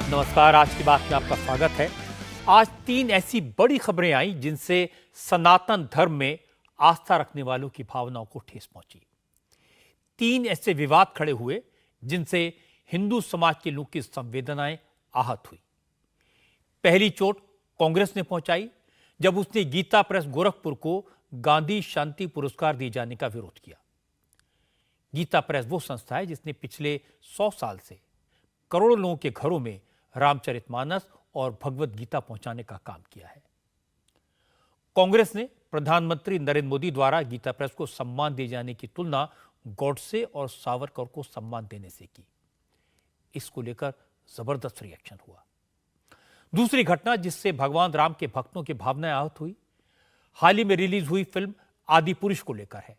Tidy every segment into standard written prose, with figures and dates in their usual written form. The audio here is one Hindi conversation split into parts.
नमस्कार। आज की बात में आपका स्वागत है। आज 3 ऐसी बड़ी खबरें आई जिनसे सनातन धर्म में आस्था रखने वालों की भावनाओं को ठेस पहुंची। 3 ऐसे विवाद खड़े हुए जिनसे हिंदू समाज के लोगों की संवेदनाएं आहत हुई। पहली चोट कांग्रेस ने पहुंचाई जब उसने गीता प्रेस गोरखपुर को गांधी शांति पुरस्कार दिए जाने का विरोध किया। गीता प्रेस वो संस्था है जिसने पिछले 100 साल से करोड़ों लोगों के घरों में रामचरितमानस और भगवत गीता पहुंचाने का काम किया है। कांग्रेस ने प्रधानमंत्री नरेंद्र मोदी द्वारा गीता प्रेस को सम्मान दिए जाने की तुलना गॉडसे और सावरकर को सम्मान देने से की। इसको लेकर जबरदस्त रिएक्शन हुआ। दूसरी घटना जिससे भगवान राम के भक्तों की भावनाएं आहत हुई, हाल ही में रिलीज हुई फिल्म आदि पुरुष को लेकर है।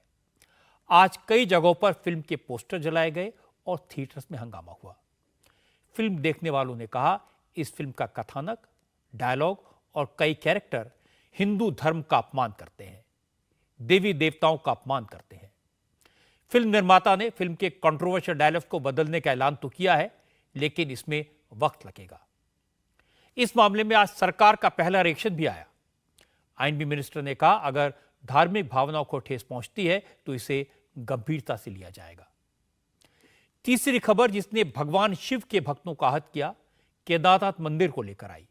आज कई जगहों पर फिल्म के पोस्टर जलाए गए और थिएटर्स में हंगामा हुआ। फिल्म देखने वालों ने कहा, इस फिल्म का कथानक, डायलॉग और कई कैरेक्टर हिंदू धर्म का अपमान करते हैं, देवी देवताओं का अपमान करते हैं। फिल्म निर्माता ने फिल्म के कंट्रोवर्शियल डायलॉग्स को बदलने का ऐलान तो किया है, लेकिन इसमें वक्त लगेगा। इस मामले में आज सरकार का पहला रिएक्शन भी आया। आईएनबी मिनिस्टर ने कहा, अगर धार्मिक भावनाओं को ठेस पहुंचती है तो इसे गंभीरता से लिया जाएगा। तीसरी खबर जिसने भगवान शिव के भक्तों को आहत किया, केदारनाथ मंदिर को लेकर आई।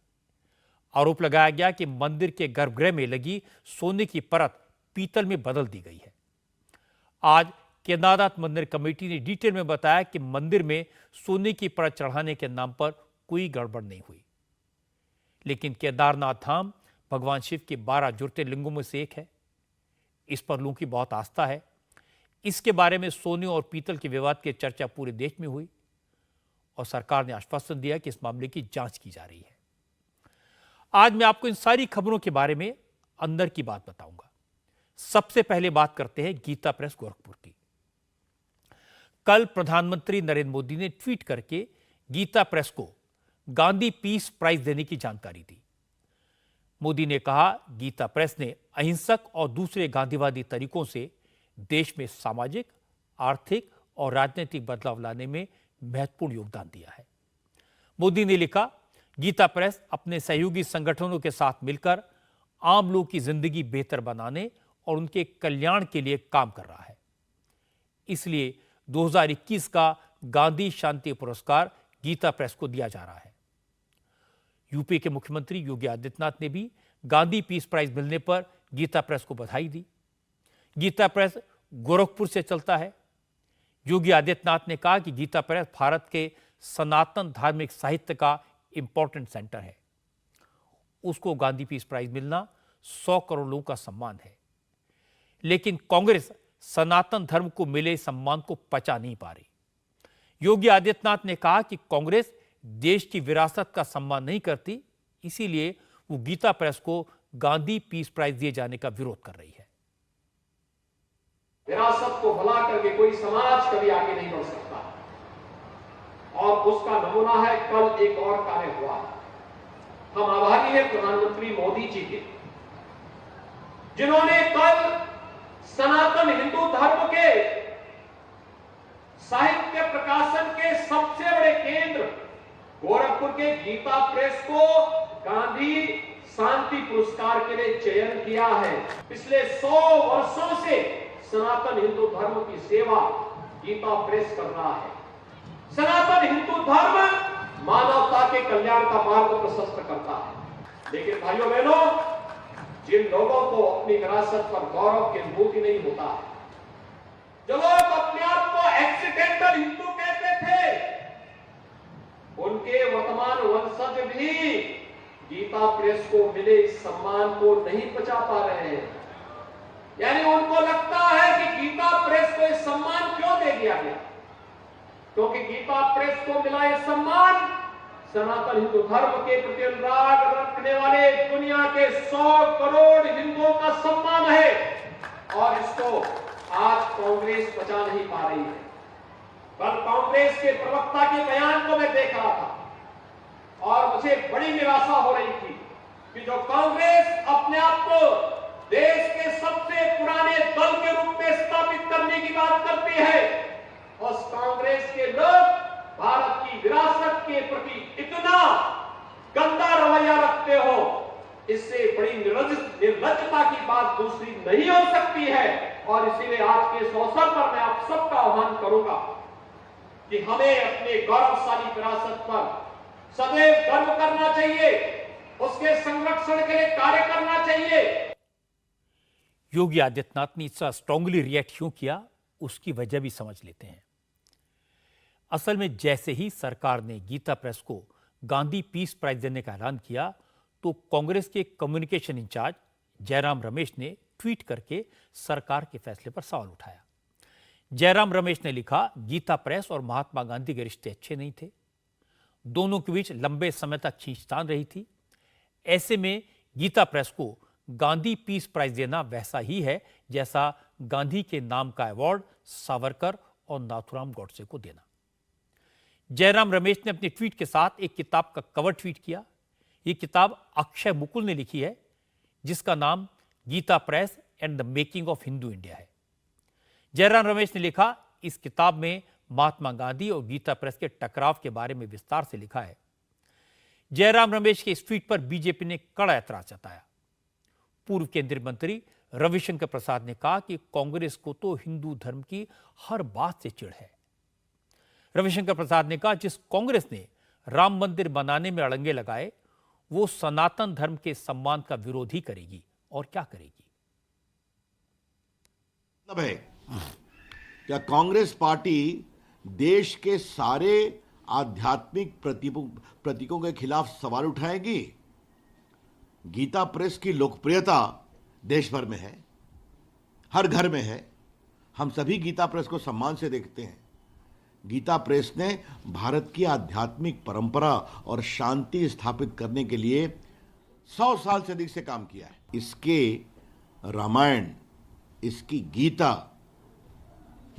आरोप लगाया गया कि मंदिर के गर्भगृह में लगी सोने की परत पीतल में बदल दी गई है। आज केदारनाथ मंदिर कमेटी ने डिटेल में बताया कि मंदिर में सोने की परत चढ़ाने के नाम पर कोई गड़बड़ नहीं हुई, लेकिन केदारनाथ धाम भगवान शिव के 12 ज्योतिर्लिंगों में से एक है। इस पर लोगों की बहुत आस्था है। इसके बारे में सोने और पीतल के विवाद की चर्चा पूरे देश में हुई और सरकार ने आश्वासन दिया कि इस मामले की जांच की जा रही है। आज मैं आपको इन सारी खबरों के बारे में अंदर की बात बताऊंगा। सबसे पहले बात करते हैं गीता प्रेस गोरखपुर की। कल प्रधानमंत्री नरेंद्र मोदी ने ट्वीट करके गीता प्रेस को गांधी पीस प्राइज देने की जानकारी दी। मोदी ने कहा, गीता प्रेस ने अहिंसक और दूसरे गांधीवादी तरीकों से देश में सामाजिक, आर्थिक और राजनीतिक बदलाव लाने में महत्वपूर्ण योगदान दिया है। मोदी ने लिखा, गीता प्रेस अपने सहयोगी संगठनों के साथ मिलकर आम लोगों की जिंदगी बेहतर बनाने और उनके कल्याण के लिए काम कर रहा है। इसलिए 2021 का गांधी शांति पुरस्कार गीता प्रेस को दिया जा रहा है। यूपी के मुख्यमंत्री योगी आदित्यनाथ ने भी गांधी पीस प्राइज मिलने पर गीता प्रेस को बधाई दी। गीता प्रेस गोरखपुर से चलता है। योगी आदित्यनाथ ने कहा कि गीता प्रेस भारत के सनातन धार्मिक साहित्य का इंपॉर्टेंट सेंटर है। उसको गांधी पीस प्राइज मिलना 100 करोड़ लोगों का सम्मान है, लेकिन कांग्रेस सनातन धर्म को मिले सम्मान को पचा नहीं पा रही। योगी आदित्यनाथ ने कहा कि कांग्रेस देश की विरासत का सम्मान नहीं करती, इसीलिए वो गीता प्रेस को गांधी पीस प्राइज दिए जाने का विरोध कर रही है। विरासत को भुला करके कोई समाज कभी आगे नहीं बढ़ सकता, और उसका नमूना है कल एक और कार्य हुआ। हम आभारी हैं प्रधानमंत्री मोदी जी के, जिन्होंने कल सनातन हिंदू धर्म के साहित्य प्रकाशन के सबसे बड़े केंद्र गोरखपुर के गीता प्रेस को गांधी शांति पुरस्कार के लिए चयन किया है। पिछले 100 वर्षों से सनातन हिंदू धर्म की सेवा गीता प्रेस कर रहा है। सनातन हिंदू धर्म मानवता के कल्याण का मार्ग प्रशस्त करता है। लेकिन भाइयों बहनों, जिन लोगों को अपनी विरासत पर गौरव की अनुभूति नहीं होता है, जो लोग अपने आप को एक्सीडेंटल हिंदू कहते थे, उनके वर्तमान वंशज भी गीता प्रेस को मिले इस सम्मान को नहीं पचा पा रहे हैं। यानी उनको लगता है कि गीता प्रेस को यह सम्मान क्यों दे दिया गया, क्योंकि गीता प्रेस को मिला यह सम्मान सनातन हिंदू धर्म के प्रति अनुराग रखने वाले दुनिया के 100 करोड़ हिंदुओं का सम्मान है, और इसको आज कांग्रेस पचा नहीं पा रही है। कल कांग्रेस के प्रवक्ता के बयान को मैं देख रहा था और मुझे बड़ी निराशा हो रही थी कि जो कांग्रेस अपने आप को देश के सबसे पुराने दल के रूप में स्थापित करने की बात करती है, उस कांग्रेस के लोग भारत की विरासत के प्रति इतना इससे बड़ी निर्लज्जता की बात दूसरी नहीं हो सकती है। और इसीलिए आज के इस अवसर पर मैं आप सबका आह्वान करूंगा कि हमें अपने गौरवशाली विरासत पर सदैव गर्व करना चाहिए, उसके संरक्षण के लिए कार्य करना चाहिए। योगी आदित्यनाथ ने इतना स्ट्रांगली रिएक्ट क्यों किया, उसकी वजह भी समझ लेते हैं। असल में जैसे ही सरकार ने गीता प्रेस को गांधी पीस प्राइज देने का ऐलान किया तो कांग्रेस के कम्युनिकेशन इंचार्ज जयराम रमेश ने ट्वीट करके सरकार के फैसले पर सवाल उठाया। जयराम रमेश ने लिखा, गीता प्रेस और महात्मा गांधी के रिश्ते अच्छे नहीं थे, दोनों के बीच लंबे समय तक खींचतान रही थी। ऐसे में गीता प्रेस को गांधी पीस प्राइज देना वैसा ही है जैसा गांधी के नाम का अवार्ड सावरकर और नाथुराम गॉडसे को देना। जयराम रमेश ने अपने ट्वीट के साथ एक किताब का कवर ट्वीट किया। यह किताब अक्षय मुकुल ने लिखी है, जिसका नाम Gita press and the making of Hindu India है। जयराम रमेश ने लिखा, इस किताब में महात्मा गांधी और गीता प्रेस के टकराव के बारे में विस्तार से लिखा है। जयराम रमेश के इस ट्वीट पर बीजेपी ने कड़ा ऐतराज जताया। पूर्व केंद्रीय मंत्री रविशंकर प्रसाद ने कहा कि कांग्रेस को तो हिंदू धर्म की हर बात से चिढ़ है। रविशंकर प्रसाद ने कहा, जिस कांग्रेस ने राम मंदिर बनाने में अड़ंगे लगाए वो सनातन धर्म के सम्मान का विरोध ही करेगी, और क्या करेगी। मतलब है क्या कांग्रेस पार्टी देश के सारे आध्यात्मिक प्रतीकों के खिलाफ सवाल उठाएगी? गीता प्रेस की लोकप्रियता देश भर में है, हर घर में है। हम सभी गीता प्रेस को सम्मान से देखते हैं। गीता प्रेस ने भारत की आध्यात्मिक परंपरा और शांति स्थापित करने के लिए 100 साल से अधिक से काम किया है। इसके रामायण, इसकी गीता,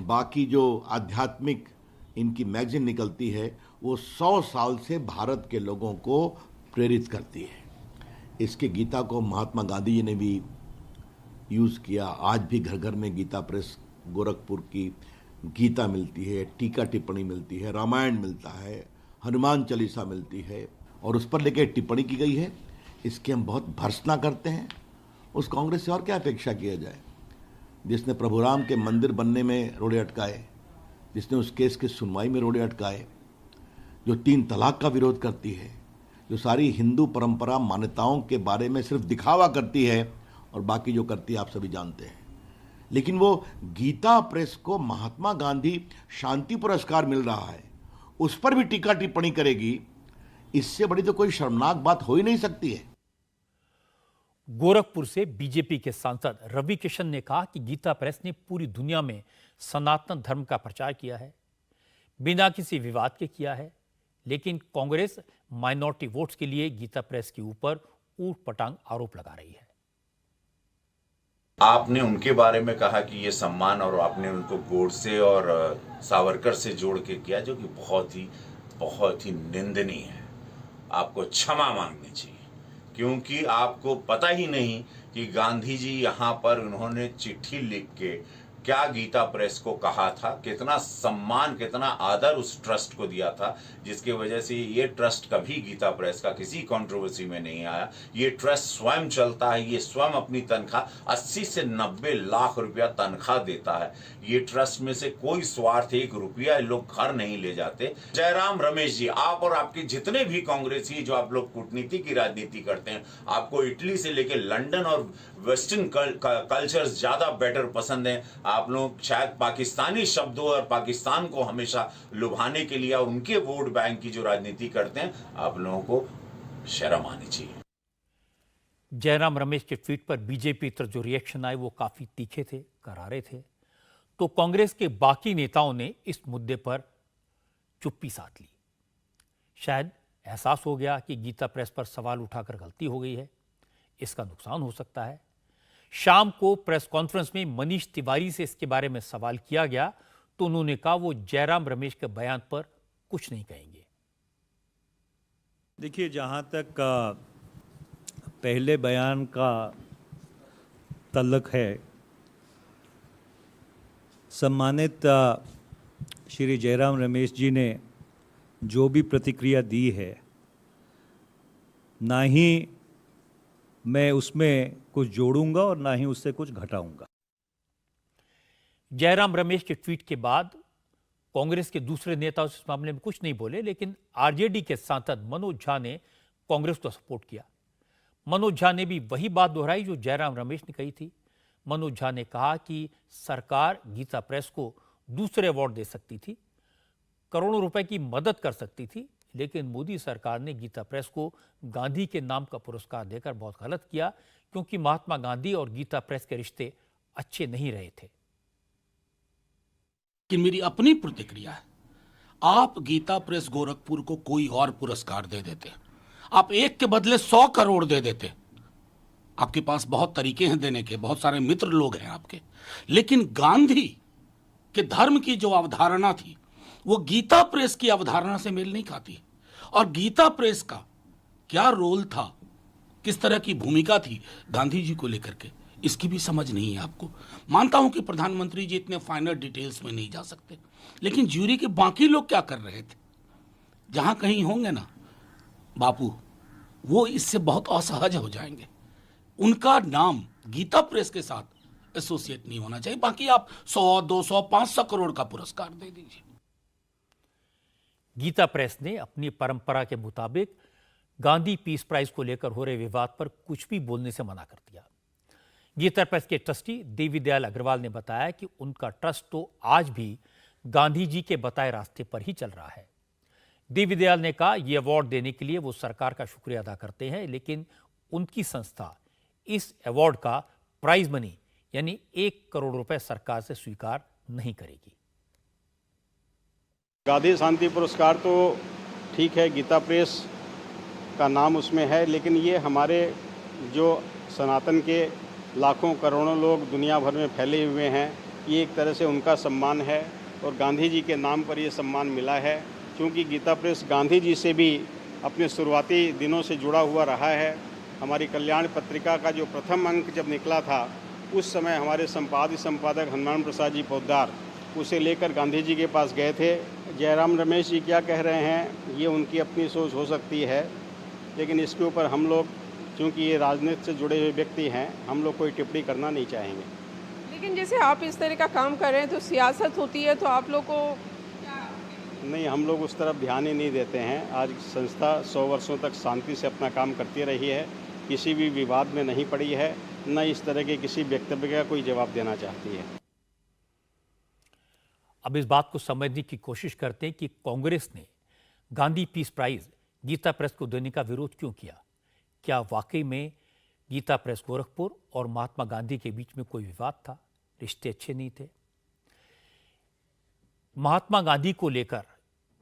बाकी जो आध्यात्मिक इनकी मैगजीन निकलती है वो 100 साल से भारत के लोगों को प्रेरित करती है। इसके गीता को महात्मा गांधी जी ने भी यूज़ किया। आज भी घर घर में गीता प्रेस गोरखपुर की गीता मिलती है, टीका टिप्पणी मिलती है, रामायण मिलता है, हनुमान चालीसा मिलती है और उस पर लेके टिप्पणी की गई है। इसकी हम बहुत भर्त्सना करते हैं। उस कांग्रेस से और क्या अपेक्षा किया जाए जिसने प्रभु राम के मंदिर बनने में रोड़े अटकाए, जिसने उस केस की सुनवाई में रोड़े अटकाए, जो 3 तलाक का विरोध करती है, जो सारी हिंदू परंपरा मान्यताओं के बारे में सिर्फ दिखावा करती है और बाकी जो करती है आप सभी जानते हैं। लेकिन वो गीता प्रेस को महात्मा गांधी शांति पुरस्कार मिल रहा है, उस पर भी टीका टिप्पणी करेगी। इससे बड़ी तो कोई शर्मनाक बात हो ही नहीं सकती है। गोरखपुर से बीजेपी के सांसद रवि किशन ने कहा कि गीता प्रेस ने पूरी दुनिया में सनातन धर्म का प्रचार किया है, बिना किसी विवाद के किया है, लेकिन कांग्रेस माइनॉरिटी वोट्स के लिए गीता प्रेस के ऊपर ऊट पटांग आरोप लगा रही है। आपने उनके बारे में कहा कि ये सम्मान, और आपने उनको गोडसे और सावरकर से जोड़ के किया, जो कि बहुत ही निंदनीय है। आपको क्षमा मांगनी चाहिए, क्योंकि आपको पता ही नहीं कि गांधी जी यहाँ पर उन्होंने चिट्ठी लिख के क्या गीता प्रेस को कहा था, कितना सम्मान, कितना आदर उस ट्रस्ट को दिया था, जिसके वजह से ये ट्रस्ट कभी गीता प्रेस का किसी कंट्रोवर्सी में नहीं आया। ये ट्रस्ट स्वयं चलता है, ये स्वयं अपनी तनख्वाह 80 से 90 लाख रुपया तनख्वाह देता है। ये ट्रस्ट में से कोई स्वार्थ 1 रुपया लोग घर नहीं ले जाते। जयराम रमेश जी, आप और आपके जितने भी कांग्रेसी जो आप लोग कूटनीति की राजनीति करते हैं, आपको इटली से लेकर लंदन और वेस्टर्न कल्चर्स ज्यादा बेटर पसंद है। आप लोग शायद पाकिस्तानी शब्दों और पाकिस्तान को हमेशा लुभाने के लिए और उनके वोट बैंक की जो राजनीति करते हैं, आप लोगों को शर्म आनी चाहिए। जयराम रमेश के ट्वीट पर बीजेपी तरफ जो रिएक्शन आए वो काफी तीखे थे, करारे थे। तो कांग्रेस के बाकी नेताओं ने इस मुद्दे पर चुप्पी साध ली। शायद एहसास हो गया कि गीता प्रेस पर सवाल उठाकर गलती हो गई है, इसका नुकसान हो सकता है। शाम को प्रेस कॉन्फ्रेंस में मनीष तिवारी से इसके बारे में सवाल किया गया तो उन्होंने कहा वो जयराम रमेश के बयान पर कुछ नहीं कहेंगे। देखिए, जहाँ तक पहले बयान का तल्लक है, सम्मानित श्री जयराम रमेश जी ने जो भी प्रतिक्रिया दी है, ना ही मैं उसमें कुछ जोड़ूंगा और ना ही उससे कुछ घटाऊंगा। जयराम रमेश के ट्वीट के बाद कांग्रेस के दूसरे नेता इस मामले में कुछ नहीं बोले, लेकिन आरजेडी के सांसद मनोज झा ने कांग्रेस को सपोर्ट किया। मनोज झा ने भी वही बात दोहराई जो जयराम रमेश ने कही थी। मनोज झा ने कहा कि सरकार गीता प्रेस को दूसरे अवार्ड दे सकती थी, करोड़ों रुपए की मदद कर सकती थी, लेकिन मोदी सरकार ने गीता प्रेस को गांधी के नाम का पुरस्कार देकर बहुत गलत किया, क्योंकि महात्मा गांधी और गीता प्रेस के रिश्ते अच्छे नहीं रहे थे। कि मेरी अपनी प्रतिक्रिया है, आप गीता प्रेस गोरखपुर को कोई और पुरस्कार दे देते, आप 1 के बदले 100 करोड़ दे देते। आपके पास बहुत तरीके हैं देने के, बहुत सारे मित्र लोग हैं आपके, लेकिन गांधी के धर्म की जो अवधारणा थी वो गीता प्रेस की अवधारणा से मेल नहीं खाती। और गीता प्रेस का क्या रोल था, किस तरह की भूमिका थी गांधी जी को लेकर के, इसकी भी समझ नहीं है आपको। मानता हूं कि प्रधानमंत्री जी इतने फाइनल डिटेल्स में नहीं जा सकते, लेकिन ज्यूरी के बाकी लोग क्या कर रहे थे, जहां कहीं होंगे ना बापू, वो इससे बहुत असहज हो जाएंगे। उनका नाम गीता प्रेस के साथ एसोसिएट नहीं होना चाहिए। बाकी आप 100, 200, 500 करोड़ का पुरस्कार दे दीजिए। गीता प्रेस ने अपनी परंपरा के मुताबिक गांधी पीस प्राइज को लेकर हो रहे विवाद पर कुछ भी बोलने से मना कर दिया। गीता प्रेस के ट्रस्टी देवीदयाल अग्रवाल ने बताया कि उनका ट्रस्ट तो आज भी गांधी जी के बताए रास्ते पर ही चल रहा है। देवीदयाल ने कहा, यह अवार्ड देने के लिए वो सरकार का शुक्रिया अदा करते हैं, लेकिन उनकी संस्था इस अवार्ड का प्राइज मनी यानी 1 करोड़ रुपए सरकार से स्वीकार नहीं करेगी। गांधी शांति पुरस्कार तो ठीक है, गीता प्रेस का नाम उसमें है, लेकिन ये हमारे जो सनातन के लाखों करोड़ों लोग दुनिया भर में फैले हुए हैं, ये एक तरह से उनका सम्मान है और गांधी जी के नाम पर ये सम्मान मिला है। क्योंकि गीता प्रेस गांधी जी से भी अपने शुरुआती दिनों से जुड़ा हुआ रहा है। हमारी कल्याण पत्रिका का जो प्रथम अंक जब निकला था, उस समय हमारे संपादक हनुमान प्रसाद जी पोद्दार उसे लेकर गांधी जी के पास गए थे। जयराम रमेश जी क्या कह रहे हैं, ये उनकी अपनी सोच हो सकती है, लेकिन इसके ऊपर हम लोग, क्योंकि ये राजनीति से जुड़े हुए व्यक्ति हैं, हम लोग कोई टिप्पणी करना नहीं चाहेंगे। लेकिन जैसे आप इस तरह का काम कर रहे हैं तो सियासत होती है, तो आप लोग को नहीं, हम लोग उस तरफ ध्यान ही नहीं देते हैं। आज संस्था 100 वर्षों तक शांति से अपना काम करती रही है, किसी भी विवाद में नहीं पड़ी है, न इस तरह के किसी वक्तव्य का कोई जवाब देना चाहती है। अब इस बात को समझने की कोशिश करते हैं कि कांग्रेस ने Gandhi peace prize Gita press को देने का विरोध क्यों किया। क्या वाकई में गीता प्रेस गोरखपुर और महात्मा गांधी के बीच में कोई विवाद था, रिश्ते अच्छे नहीं थे? महात्मा गांधी को लेकर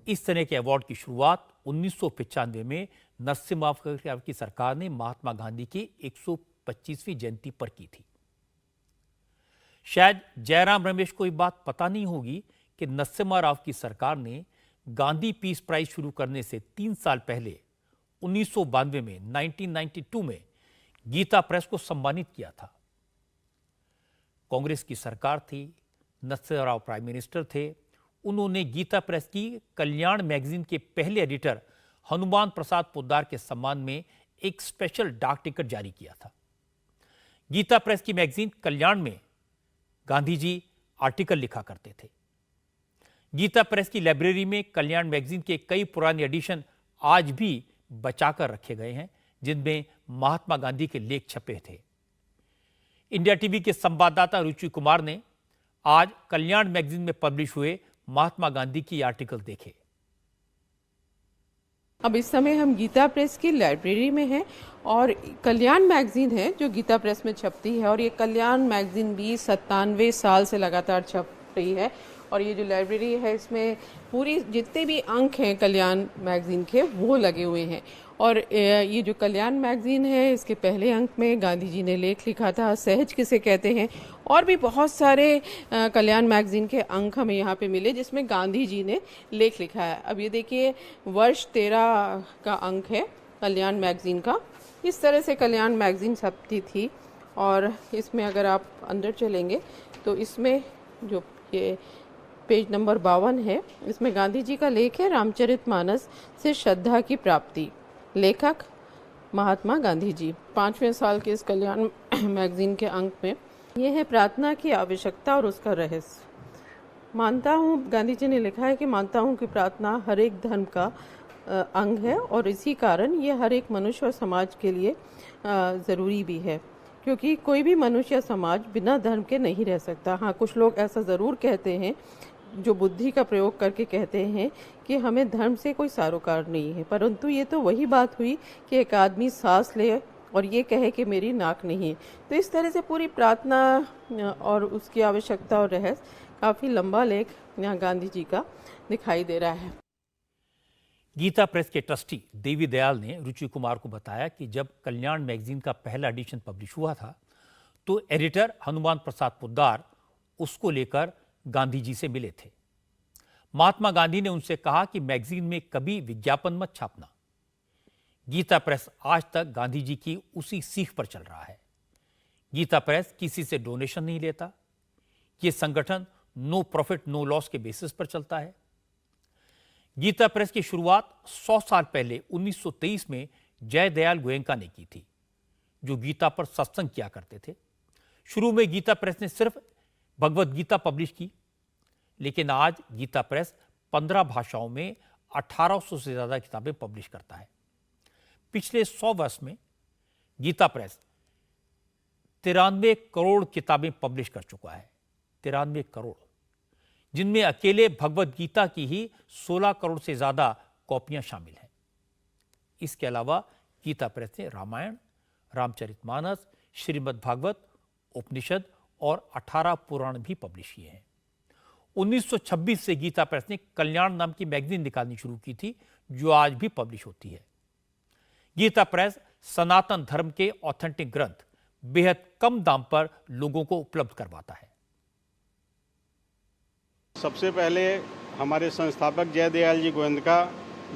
इस तरह के अवार्ड की शुरुआत 1995 में नरसिम्हा की सरकार ने महात्मा गांधी की 125वीं जयंती पर की थी। शायद जयराम रमेश को ये बात पता नहीं होगी कि नरसिम्हा राव की सरकार ने गांधी पीस प्राइज शुरू करने से 3 साल पहले 1992 में 1992 में गीता प्रेस को सम्मानित किया था। कांग्रेस की सरकार थी, नरसिम्हा राव प्राइम मिनिस्टर थे। उन्होंने गीता प्रेस की कल्याण मैगजीन के पहले एडिटर हनुमान प्रसाद पोद्दार के सम्मान में एक स्पेशल डाक टिकट जारी किया था। गीता प्रेस की मैगजीन कल्याण में गांधी जी आर्टिकल लिखा करते थे। गीता प्रेस की लाइब्रेरी में कल्याण मैगजीन के कई पुराने एडिशन आज भी बचाकर रखे गए हैं, जिनमें महात्मा गांधी के लेख छपे थे। इंडिया टीवी के संवाददाता रुचि कुमार ने आज कल्याण मैगजीन में पब्लिश हुए महात्मा गांधी की आर्टिकल देखे। अब इस समय हम गीता प्रेस की लाइब्रेरी में हैं और कल्याण मैगजीन है जो गीता प्रेस में छपती है, और ये कल्याण मैगजीन भी 97 साल से लगातार छप रही है। और ये जो लाइब्रेरी है इसमें पूरी जितने भी अंक हैं कल्याण मैगजीन के वो लगे हुए हैं। और ये जो कल्याण मैगजीन है इसके पहले अंक में गांधी जी ने लेख लिखा था, सहज किसे कहते हैं, और भी बहुत सारे कल्याण मैगजीन के अंक हमें यहाँ पे मिले जिसमें गांधी जी ने लेख लिखा है। अब ये देखिए वर्ष 13 का अंक है कल्याण मैगजीन का। इस तरह से कल्याण मैगजीन छपती थी। और इसमें अगर आप अंदर चलेंगे तो इसमें जो ये पेज नंबर 52 है, इसमें गांधी जी का लेख है रामचरितमानस से श्रद्धा की प्राप्ति। लेखक महात्मा गांधी जी। 5वें साल के इस कल्याण मैगजीन के अंक में ये है प्रार्थना की आवश्यकता और उसका रहस्य। मानता हूँ, गांधी जी ने लिखा है कि मानता हूँ कि प्रार्थना हर एक धर्म का अंग है और इसी कारण ये हर एक मनुष्य और समाज के लिए ज़रूरी भी है, क्योंकि कोई भी मनुष्य या समाज बिना धर्म के नहीं रह सकता। हाँ, कुछ लोग ऐसा ज़रूर कहते हैं जो बुद्धि का प्रयोग करके कहते हैं कि हमें धर्म से कोई सरोकार नहीं है, परंतु ये तो वही बात हुई कि एक आदमी सांस ले और ये कहे कि मेरी नाक नहीं है। तो इस तरह से पूरी प्रार्थना और उसकी आवश्यकता और रहस्य, काफ़ी लंबा लेख यहाँ गांधी जी का दिखाई दे रहा है। गीता प्रेस के ट्रस्टी देवी दयाल ने रुचि कुमार को बताया कि जब कल्याण मैगजीन का पहला एडिशन पब्लिश हुआ था तो एडिटर हनुमान प्रसाद पोद्दार उसको लेकर गांधी जी से मिले थे। महात्मा गांधी ने उनसे कहा कि मैगजीन में कभी विज्ञापन मत छापना। गीता प्रेस आज तक गांधी जी की उसी सीख पर चल रहा है। गीता प्रेस किसी से डोनेशन नहीं लेता। ये संगठन नो प्रॉफिट नो लॉस के बेसिस पर चलता है। गीता प्रेस की शुरुआत 100 साल पहले 1923 में जयदयाल गोयनका ने की थी, जो गीता पर सत्संग किया करते थे। शुरू में गीता प्रेस ने सिर्फ भगवत गीता पब्लिश की, लेकिन आज गीता प्रेस 15 भाषाओं में 1800 से ज्यादा किताबें पब्लिश करता है। पिछले 100 वर्ष में गीता प्रेस 93 करोड़ किताबें पब्लिश कर चुका है। 93 करोड़, जिनमें अकेले भगवत गीता की ही 16 करोड़ से ज्यादा कॉपियां शामिल हैं। इसके अलावा गीता प्रेस ने रामायण, रामचरितमानस, श्रीमद् भागवत, उपनिषद और 18 पुराण भी पब्लिश किए हैं। 1926 से गीता प्रेस ने कल्याण नाम की मैगजीन निकालनी शुरू की थी, जो आज भी पब्लिश होती है। गीता प्रेस सनातन धर्म के ऑथेंटिक ग्रंथ बेहद कम दाम पर लोगों को उपलब्ध करवाता है। सबसे पहले हमारे संस्थापक जयदयाल जी गोयनका,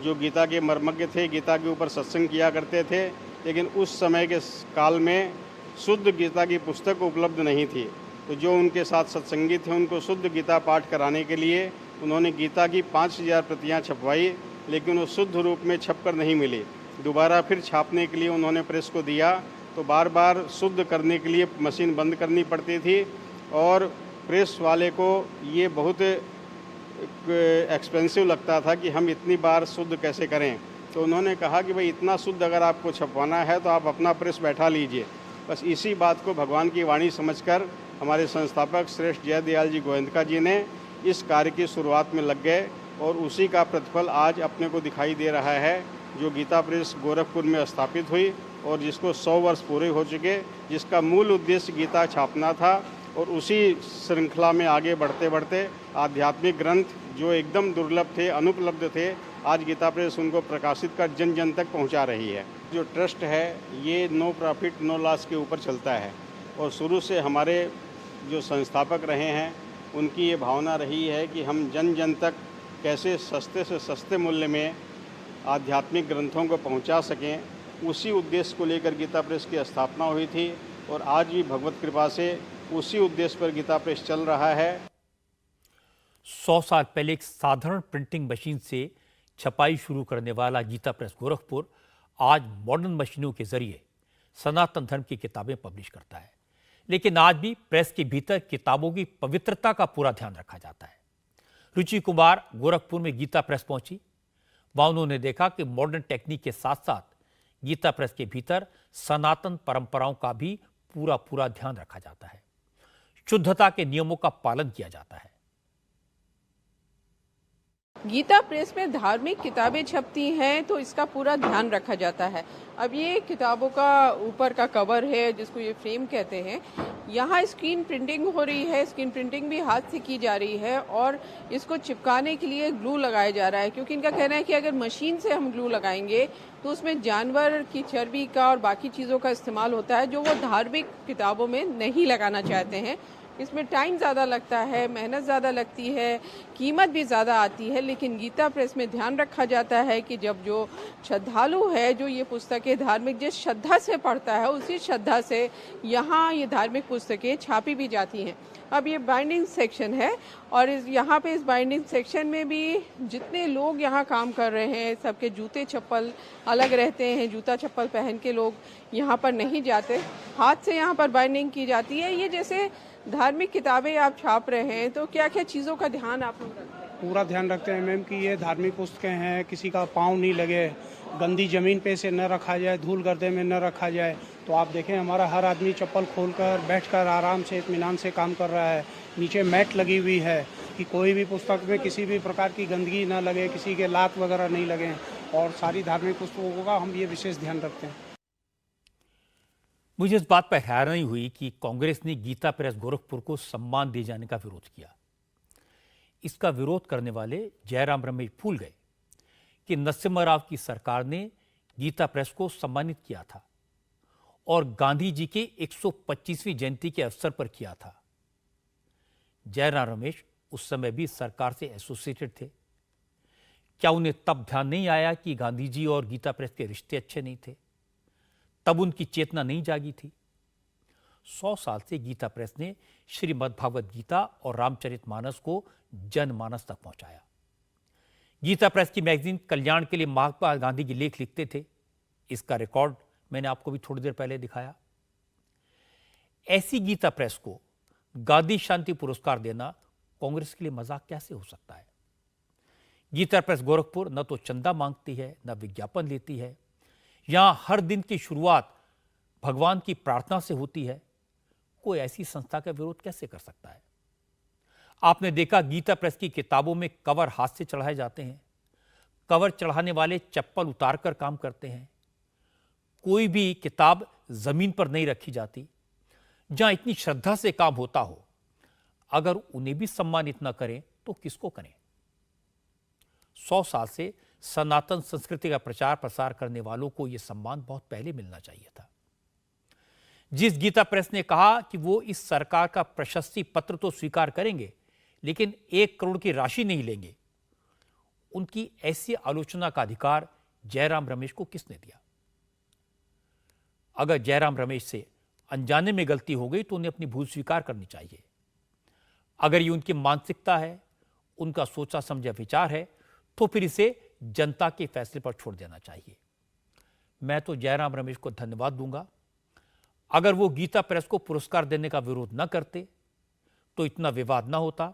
जो गीता के मर्मज्ञ थे, गीता के ऊपर सत्संग किया करते थे, लेकिन उस समय के काल में शुद्ध गीता की पुस्तक उपलब्ध नहीं थी। तो जो उनके साथ सत्संगी थे उनको शुद्ध गीता पाठ कराने के लिए उन्होंने गीता की 5000 प्रतियाँ छपवाई, लेकिन वो शुद्ध रूप में छपकर नहीं मिली। दोबारा फिर छापने के लिए उन्होंने प्रेस को दिया, तो बार बार शुद्ध करने के लिए मशीन बंद करनी पड़ती थी और प्रेस वाले को ये बहुत एक्सपेंसिव लगता था कि हम इतनी बार शुद्ध कैसे करें। तो उन्होंने कहा कि भाई इतना शुद्ध अगर आपको छपवाना है तो आप अपना प्रेस बैठा लीजिए। बस इसी बात को भगवान की वाणी समझकर हमारे संस्थापक श्रेष्ठ जयदयाल जी गोयनका जी ने इस कार्य की शुरुआत में लग गए और उसी का प्रतिफल आज अपने को दिखाई दे रहा है, जो गीता प्रेस गोरखपुर में स्थापित हुई और जिसको 100 वर्ष पूरे हो चुके, जिसका मूल उद्देश्य गीता छापना था। और उसी श्रृंखला में आगे बढ़ते बढ़ते आध्यात्मिक ग्रंथ जो एकदम दुर्लभ थे, अनुपलब्ध थे, आज गीता प्रेस उनको प्रकाशित कर जन जन तक पहुंचा रही है। जो ट्रस्ट है ये नो प्रॉफिट नो लॉस के ऊपर चलता है और शुरू से हमारे जो संस्थापक रहे हैं उनकी ये भावना रही है कि हम जन जन तक कैसे सस्ते से सस्ते मूल्य में आध्यात्मिक ग्रंथों को पहुंचा सकें। उसी उद्देश्य को लेकर गीता प्रेस की स्थापना हुई थी और आज भी भगवत कृपा से उसी उद्देश्य पर गीता प्रेस चल रहा है। 100 साल पहले एक साधारण प्रिंटिंग मशीन से छपाई शुरू करने वाला गीता प्रेस गोरखपुर आज मॉडर्न मशीनों के जरिए सनातन धर्म की किताबें पब्लिश करता है। लेकिन आज भी प्रेस के भीतर किताबों की पवित्रता का पूरा ध्यान रखा जाता है। रुचि कुमार गोरखपुर में गीता प्रेस पहुंची। वहां उन्होंने देखा कि मॉडर्न टेक्निक के साथ साथ गीता प्रेस के भीतर सनातन परंपराओं का भी पूरा ध्यान रखा जाता है। शुद्धता के नियमों का पालन किया जाता है। गीता प्रेस में धार्मिक किताबें छपती हैं तो इसका पूरा ध्यान रखा जाता है। अब ये किताबों का ऊपर का कवर है जिसको ये फ्रेम कहते हैं। यहाँ स्क्रीन प्रिंटिंग हो रही है। स्क्रीन प्रिंटिंग भी हाथ से की जा रही है और इसको चिपकाने के लिए ग्लू लगाया जा रहा है, क्योंकि इनका कहना है कि अगर मशीन से हम ग्लू लगाएंगे तो उसमें जानवर की चर्बी का और बाकी चीज़ों का इस्तेमाल होता है जो वो धार्मिक किताबों में नहीं लगाना चाहते हैं। इसमें टाइम ज़्यादा लगता है, मेहनत ज़्यादा लगती है, कीमत भी ज़्यादा आती है। लेकिन गीता प्रेस में ध्यान रखा जाता है कि जब जो श्रद्धालु है, जो ये पुस्तकें धार्मिक जिस श्रद्धा से पढ़ता है, उसी श्रद्धा से यहाँ ये धार्मिक पुस्तकें छापी भी जाती हैं। अब ये बाइंडिंग सेक्शन है और यहाँ पे इस बाइंडिंग सेक्शन में भी जितने लोग यहाँ काम कर रहे हैं, सबके जूते चप्पल अलग रहते हैं। जूता चप्पल पहन के लोग यहाँ पर नहीं जाते, हाथ से यहाँ पर बाइंडिंग की जाती है। ये जैसे धार्मिक किताबें आप छाप रहे हैं, तो क्या क्या चीज़ों का ध्यान आप लोग रखते हैं? पूरा ध्यान रखते हैं मैम कि ये धार्मिक पुस्तकें हैं, किसी का पाँव नहीं लगे, गंदी ज़मीन पे से न रखा जाए, धूल गर्दे में न रखा जाए। तो आप देखें हमारा हर आदमी चप्पल खोलकर बैठकर आराम से इत्मीनान से काम कर रहा है। नीचे मैट लगी हुई है कि कोई भी पुस्तक में किसी भी प्रकार की गंदगी ना लगे, किसी के लात वगैरह नहीं लगे। और सारी धार्मिक पुस्तकों का हम ये विशेष ध्यान रखते हैं। मुझे इस बात पर हैरानी हुई कि कांग्रेस ने गीता प्रेस गोरखपुर को सम्मान दिए जाने का विरोध किया। इसका विरोध करने वाले जयराम रमेश भूल गए कि नरसिम्हा राव की सरकार ने गीता प्रेस को सम्मानित किया था और गांधी जी के 125वीं जयंती के अवसर पर किया था। जयराम रमेश उस समय भी सरकार से एसोसिएटेड थे। क्या उन्हें तब ध्यान नहीं आया कि गांधी जी और गीता प्रेस के रिश्ते अच्छे नहीं थे? तब उनकी चेतना नहीं जागी थी? 100 साल से गीता प्रेस ने श्रीमद् भागवत गीता और रामचरितमानस को जनमानस तक पहुंचाया। गीता प्रेस की मैगजीन कल्याण के लिए महात्मा गांधी के लेख लिखते थे। इसका रिकॉर्ड मैंने आपको भी थोड़ी देर पहले दिखाया। ऐसी गीता प्रेस को गांधी शांति पुरस्कार देना कांग्रेस के लिए मजाक कैसे हो सकता है? गीता प्रेस गोरखपुर न तो चंदा मांगती है, न विज्ञापन लेती है। यहां हर दिन की शुरुआत भगवान की प्रार्थना से होती है। कोई ऐसी संस्था का विरोध कैसे कर सकता है? आपने देखा गीता प्रेस की किताबों में कवर हाथ से चढ़ाए जाते हैं। कवर चढ़ाने वाले चप्पल उतारकर काम करते हैं। कोई भी किताब जमीन पर नहीं रखी जाती। जहां इतनी श्रद्धा से काम होता हो, अगर उन्हें भी सम्मानित न करें तो किसको करें? 100 साल से सनातन संस्कृति का प्रचार प्रसार करने वालों को यह सम्मान बहुत पहले मिलना चाहिए था। जिस गीता प्रेस ने कहा कि वो इस सरकार का प्रशस्ति पत्र तो स्वीकार करेंगे, लेकिन 1 करोड़ की राशि नहीं लेंगे, उनकी ऐसी आलोचना का अधिकार जयराम रमेश को किसने दिया? अगर जयराम रमेश से अनजाने में गलती हो गई तो उन्हें अपनी भूल स्वीकार करनी चाहिए। अगर ये उनकी मानसिकता है, उनका सोचा समझा विचार है, तो फिर इसे जनता के फैसले पर छोड़ देना चाहिए। मैं तो जयराम रमेश को धन्यवाद दूंगा। अगर वो गीता प्रेस को पुरस्कार देने का विरोध न करते तो इतना विवाद न होता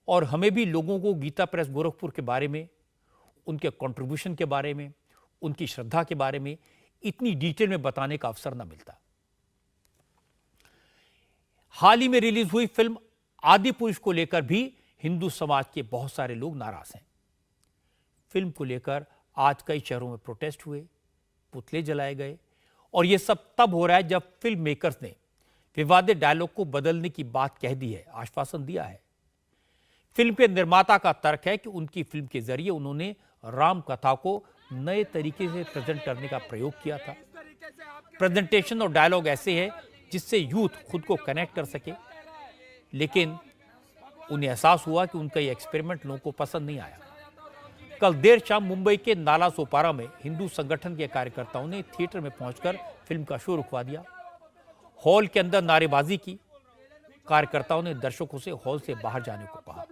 और हमें भी लोगों को गीता प्रेस गोरखपुर के बारे में, उनके कंट्रीब्यूशन के बारे में, उनकी श्रद्धा के बारे में इतनी डिटेल में बताने का अवसर न मिलता। हाल ही में रिलीज हुई फिल्म आदि पुरुष को लेकर भी हिंदू समाज के बहुत सारे लोग नाराज हैं। फिल्म को लेकर आज कई शहरों में प्रोटेस्ट हुए, पुतले जलाए गए और यह सब तब हो रहा है जब फिल्म मेकर्स ने विवादित डायलॉग को बदलने की बात कह दी है, आश्वासन दिया है। फिल्म के निर्माता का तर्क है कि उनकी फिल्म के जरिए उन्होंने राम कथा को नए तरीके से प्रेजेंट करने का प्रयोग किया था। प्रेजेंटेशन और डायलॉग ऐसे हैं जिससे यूथ खुद को कनेक्ट कर सके, लेकिन उन्हें एहसास हुआ कि उनका ये एक्सपेरिमेंट लोगों को पसंद नहीं आया। कल देर शाम मुंबई के नाला सोपारा में हिंदू संगठन के कार्यकर्ताओं ने थिएटर में पहुंचकर फिल्म का शो रुकवा दिया। हॉल के अंदर नारेबाजी की। कार्यकर्ताओं ने दर्शकों से हॉल से बाहर जाने को कहा।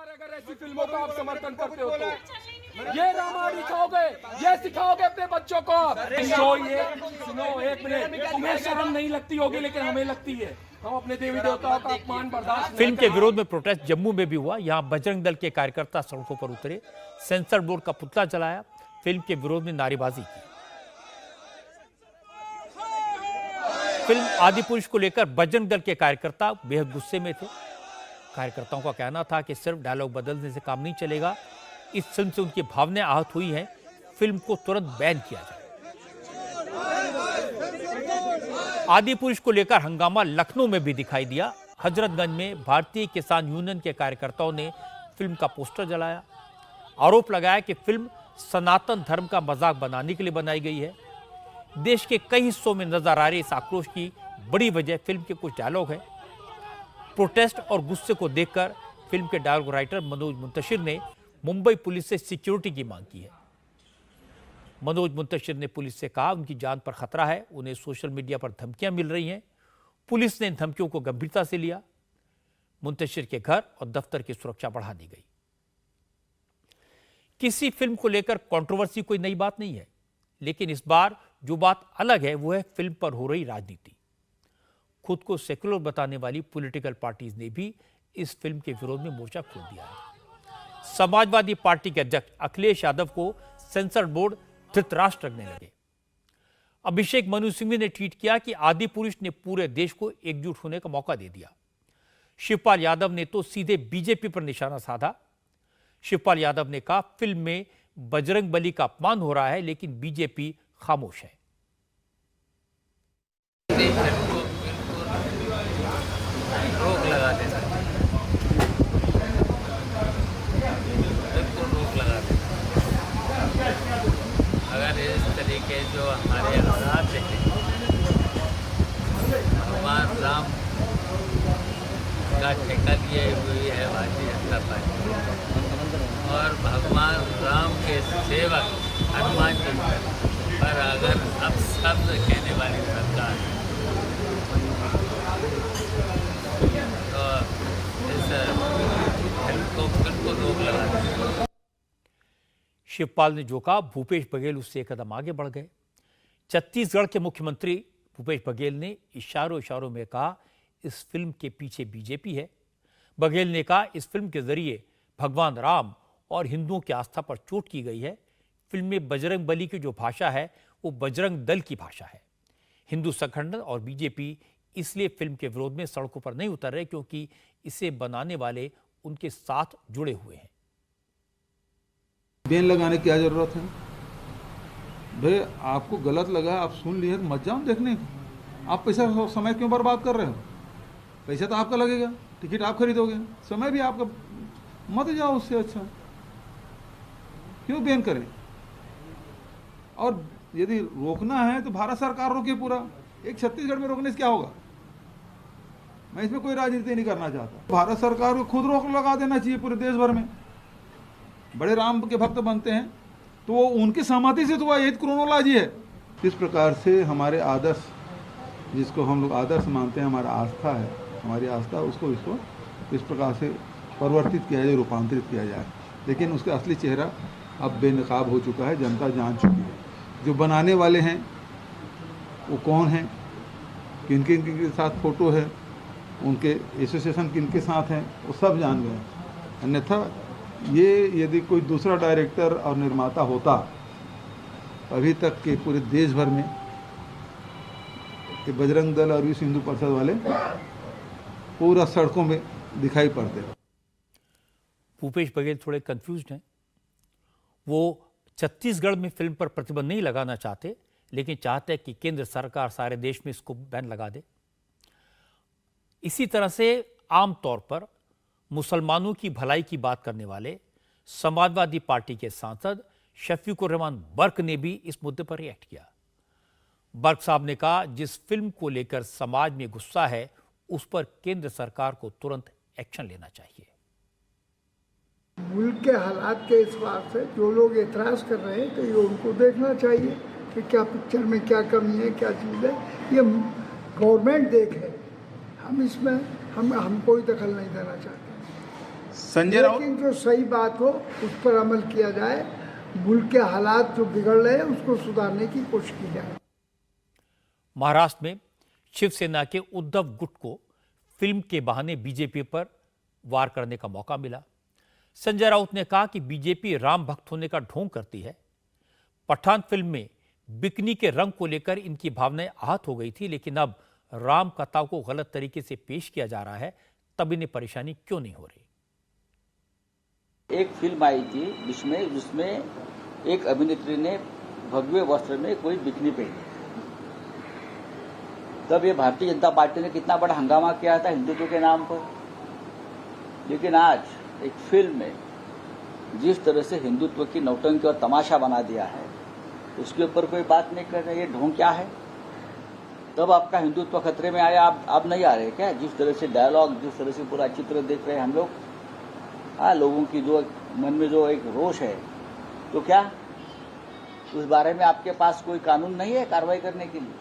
अगर ऐसी फिल्मों का आप समर्थन करते हो तो ये रामायण दिखाओगे, ये सिखाओगे अपने बच्चों को। ये सुनो, 1 मिनट, तुम्हें शर्म नहीं लगती होगी लेकिन हमें लगती है। हम अपने देवी देवताओं का अपमान बर्दाश्त। फिल्म के विरोध में प्रोटेस्ट जम्मू में भी हुआ। यहां बजरंग दल के कार्यकर्ता सड़कों पर उतरे, सेंसर बोर्ड का पुतला जलाया, फिल्म के विरोध में नारेबाजी की। फिल्म आदि पुरुष को लेकर बजरंग दल के कार्यकर्ता बेहद गुस्से में थे। कार्यकर्ताओं का कहना था कि सिर्फ डायलॉग बदलने से काम नहीं चलेगा। इस फिल्म से उनकी भावनाएं आहत हुई हैं, फिल्म को तुरंत बैन किया जाए। आदि पुरुष को लेकर हंगामा लखनऊ में भी दिखाई दिया। हजरतगंज में भारतीय किसान यूनियन के कार्यकर्ताओं ने फिल्म का पोस्टर जलाया। आरोप लगाया कि फिल्म सनातन धर्म का मजाक बनाने के लिए बनाई गई है। देश के कई हिस्सों में नजर आ रहे इस आक्रोश की बड़ी वजह फिल्म के कुछ डायलॉग है। प्रोटेस्ट और गुस्से को देखकर फिल्म के डायलॉग राइटर मनोज मुंतशिर ने मुंबई पुलिस से सिक्योरिटी की मांग की है। मनोज मुंतशिर ने पुलिस से कहा उनकी जान पर खतरा है, उन्हें सोशल मीडिया पर धमकियां मिल रही हैं। पुलिस ने इन धमकियों को गंभीरता से लिया। मुंतशिर के घर और दफ्तर की सुरक्षा बढ़ा दी गई। किसी फिल्म को लेकर कंट्रोवर्सी कोई नई बात नहीं है, लेकिन इस बार जो बात अलग है वो है फिल्म पर हो रही राजनीति। खुद को सेक्युलर बताने वाली पॉलिटिकल पार्टीज ने भी इस फिल्म के विरोध में मोर्चा खोल दिया है। समाजवादी पार्टी के अध्यक्ष अखिलेश यादव को सेंसर बोर्ड धृतराष्ट्र रखने लगे। अभिषेक मनु सिंघवी ने ट्वीट किया कि आदि पुरुष ने पूरे देश को एकजुट होने का मौका दे दिया। शिवपाल यादव ने तो सीधे बीजेपी पर निशाना साधा। शिवपाल यादव ने कहा फिल्म में बजरंग बली का अपमान हो रहा है, लेकिन बीजेपी खामोश है। रोक लगा देना, बिल्कुल रोक लगा देना। अगर इस तरीके जो हमारे हालात हैं, भगवान राम का ठेका लिए हुई है भारतीय जनता पार्टी और भगवान राम के सेवक हनुमान जी पर अगर अब शब्द कहने वाली सरकार तो इस फिल्म को बिल्कुल रोक लगा दें। शिवपाल ने जो कहा, भूपेश बघेल उससे एक कदम आगे बढ़ गए। छत्तीसगढ़ के मुख्यमंत्री भूपेश बघेल ने इशारों में कहा इस फिल्म के पीछे बीजेपी है। बघेल ने कहा इस फिल्म के जरिए भगवान राम और हिंदुओं की आस्था पर चोट की गई है। फिल्म में बजरंग बली की जो भाषा है वो बजरंग दल की भाषा है। हिंदू संगठन और बीजेपी इसलिए फिल्म के विरोध में सड़कों पर नहीं उतर रहे क्योंकि इसे बनाने वाले उनके साथ जुड़े हुए हैं। बैन लगाने की क्या जरूरत है भाई? आपको गलत लगा, आप सुन लिए तो मत जाओ देखने को। आप पैसा समय क्यों बर्बाद कर रहे हो? पैसा तो आपका लगेगा, टिकट आप खरीदोगे, समय भी आपका, मत जाओ। उससे अच्छा क्यों बैन करें? और यदि रोकना है तो भारत सरकार रोके पूरा। एक छत्तीसगढ़ में रोकने से क्या होगा? मैं इसमें कोई राजनीति नहीं करना चाहता। भारत सरकार को खुद रोक लगा देना चाहिए पूरे देश भर में। बड़े राम के भक्त बनते हैं तो वो उनकी सहमति से तो वह यही क्रोनोलॉजी है। इस प्रकार से हमारे आदर्श, जिसको हम लोग आदर्श मानते हैं, हमारा आस्था है, हमारी आस्था, उसको इसको इस प्रकार से परिवर्तित किया जाए, रूपांतरित किया जाए। लेकिन उसका असली चेहरा अब बेनकाब हो चुका है, जनता जान चुकी है। जो बनाने वाले हैं वो कौन हैं, किन किन के साथ फोटो है, उनके एसोसिएशन किन के साथ हैं, वो सब जान गए। अन्यथा ये यदि कोई दूसरा डायरेक्टर और निर्माता होता, अभी तक के पूरे देश भर में कि बजरंग दल और विश्व हिंदू परिषद वाले पूरा सड़कों में दिखाई पड़ते। भूपेश बघेल थोड़े कंफ्यूज्ड हैं। वो छत्तीसगढ़ में फिल्म पर प्रतिबंध नहीं लगाना चाहते, लेकिन चाहते हैं कि केंद्र सरकार सारे देश में इसको बैन लगा दे। इसी तरह से आमतौर पर मुसलमानों की भलाई की बात करने वाले समाजवादी पार्टी के सांसद शफीकुर रहमान बर्क ने भी इस मुद्दे पर रिएक्ट किया। बर्क साहब ने कहा जिस फिल्म को लेकर समाज में गुस्सा है उस पर केंद्र सरकार को तुरंत एक्शन लेना चाहिए। मुल्क के हालात के हिसाब से जो लोग एतराज कर रहे हैं तो ये उनको देखना चाहिए कि क्या पिक्चर में क्या कमी है, क्या चीज़ है। ये गवर्नमेंट देखे, हम इसमें हम कोई दखल नहीं देना चाहते। संजय राउत, लेकिन जो सही बात हो उस पर अमल किया जाए। मुल्क के हालात जो बिगड़ रहे हैं उसको सुधारने की कोशिश की जाए। महाराष्ट्र में शिवसेना के उद्धव गुट को फिल्म के बहाने बीजेपी पर वार करने का मौका मिला। संजय राउत ने कहा कि बीजेपी राम भक्त होने का ढोंग करती है। पठान फिल्म में बिकनी के रंग को लेकर इनकी भावनाएं आहत हो गई थी, लेकिन अब राम कथा को गलत तरीके से पेश किया जा रहा है, तब इन्हें परेशानी क्यों नहीं हो रही? एक फिल्म आई थी जिसमें एक अभिनेत्री ने भगवे वस्त्र में कोई बिकनी पहनी, तब ये भारतीय जनता पार्टी ने कितना बड़ा हंगामा किया था हिंदुत्व के नाम पर। लेकिन आज एक फिल्म में जिस तरह से हिंदुत्व की नौटंकी और तमाशा बना दिया है, उसके ऊपर कोई बात नहीं कर रहे। ये ढोंग क्या है? तब आपका हिंदुत्व खतरे में आया। आप नहीं आ रहे क्या? जिस तरह से डायलॉग, जिस तरह से पूरा चित्र देख रहे हैं हम लोग, हाँ, लोगों की जो मन में जो एक रोष है, तो क्या उस बारे में आपके पास कोई कानून नहीं है कार्रवाई करने के लिए?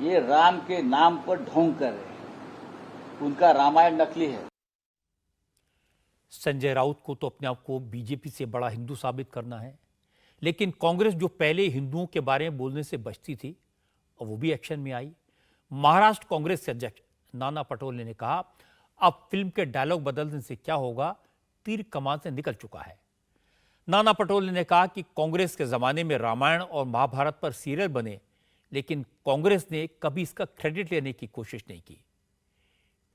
ये राम के नाम पर ढोंग कर रहे हैं, उनका रामायण नकली है। संजय राउत को तो अपने आप को बीजेपी से बड़ा हिंदू साबित करना है, लेकिन कांग्रेस जो पहले हिंदुओं के बारे में बोलने से बचती थी, और वो भी एक्शन में आई। महाराष्ट्र कांग्रेस के अध्यक्ष नाना पटोले ने कहा, अब फिल्म के डायलॉग बदलने से क्या होगा, तीर कमान से निकल चुका है। नाना पटोले ने कहा कि कांग्रेस के जमाने में रामायण और महाभारत पर सीरियल बने, लेकिन कांग्रेस ने कभी इसका क्रेडिट लेने की कोशिश नहीं की।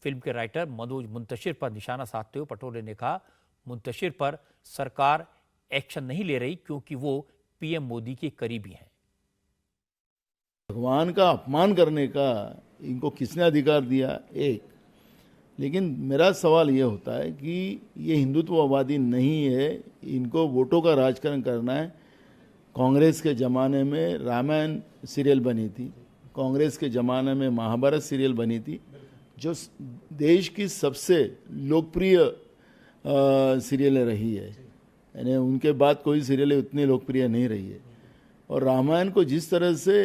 फिल्म के राइटर मनोज मुंतशिर पर निशाना साधते हुए पटोले ने कहा, मुंतशिर पर सरकार एक्शन नहीं ले रही क्योंकि वो पीएम मोदी के करीबी हैं। भगवान का अपमान करने का इनको किसने अधिकार दिया? एक। लेकिन मेरा सवाल ये होता है कि ये हिंदुत्ववादी नहीं है, इनको वोटों का राजकारण करना है। कांग्रेस के ज़माने में रामायण सीरियल बनी थी, कांग्रेस के ज़माने में महाभारत सीरियल बनी थी, जो देश की सबसे लोकप्रिय सीरियल रही है, यानी उनके बाद कोई सीरियल उतनी लोकप्रिय नहीं रही है। और रामायण को जिस तरह से